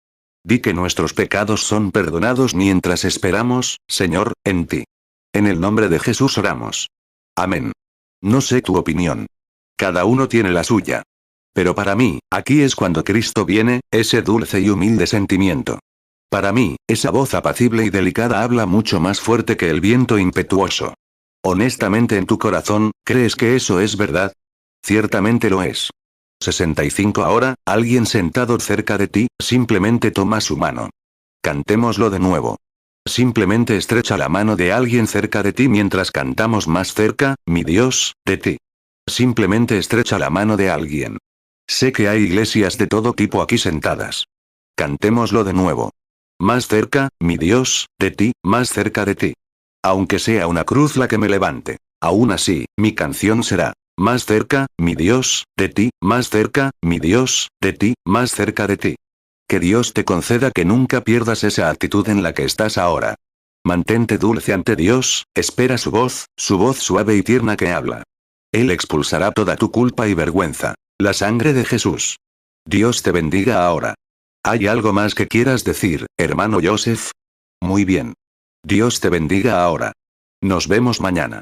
Di que nuestros pecados son perdonados mientras esperamos, Señor, en ti. En el nombre de Jesús oramos. Amén. No sé tu opinión. Cada uno tiene la suya. Pero para mí, aquí es cuando Cristo viene, ese dulce y humilde sentimiento. Para mí, esa voz apacible y delicada habla mucho más fuerte que el viento impetuoso. Honestamente en tu corazón, ¿crees que eso es verdad? Ciertamente lo es. 65 Ahora, alguien sentado cerca de ti, simplemente toma su mano. Cantémoslo de nuevo. Simplemente estrecha la mano de alguien cerca de ti mientras cantamos más cerca, mi Dios, de ti. Simplemente estrecha la mano de alguien. Sé que hay iglesias de todo tipo aquí sentadas. Cantémoslo de nuevo. Más cerca, mi Dios, de ti, más cerca de ti. Aunque sea una cruz la que me levante, aún así, mi canción será. Más cerca, mi Dios, de ti, más cerca, mi Dios, de ti, más cerca de ti. Que Dios te conceda que nunca pierdas esa actitud en la que estás ahora. Mantente dulce ante Dios, espera su voz suave y tierna que habla. Él expulsará toda tu culpa y vergüenza. La sangre de Jesús. Dios te bendiga ahora. ¿Hay algo más que quieras decir, hermano Joseph? Muy bien. Dios te bendiga ahora. Nos vemos mañana.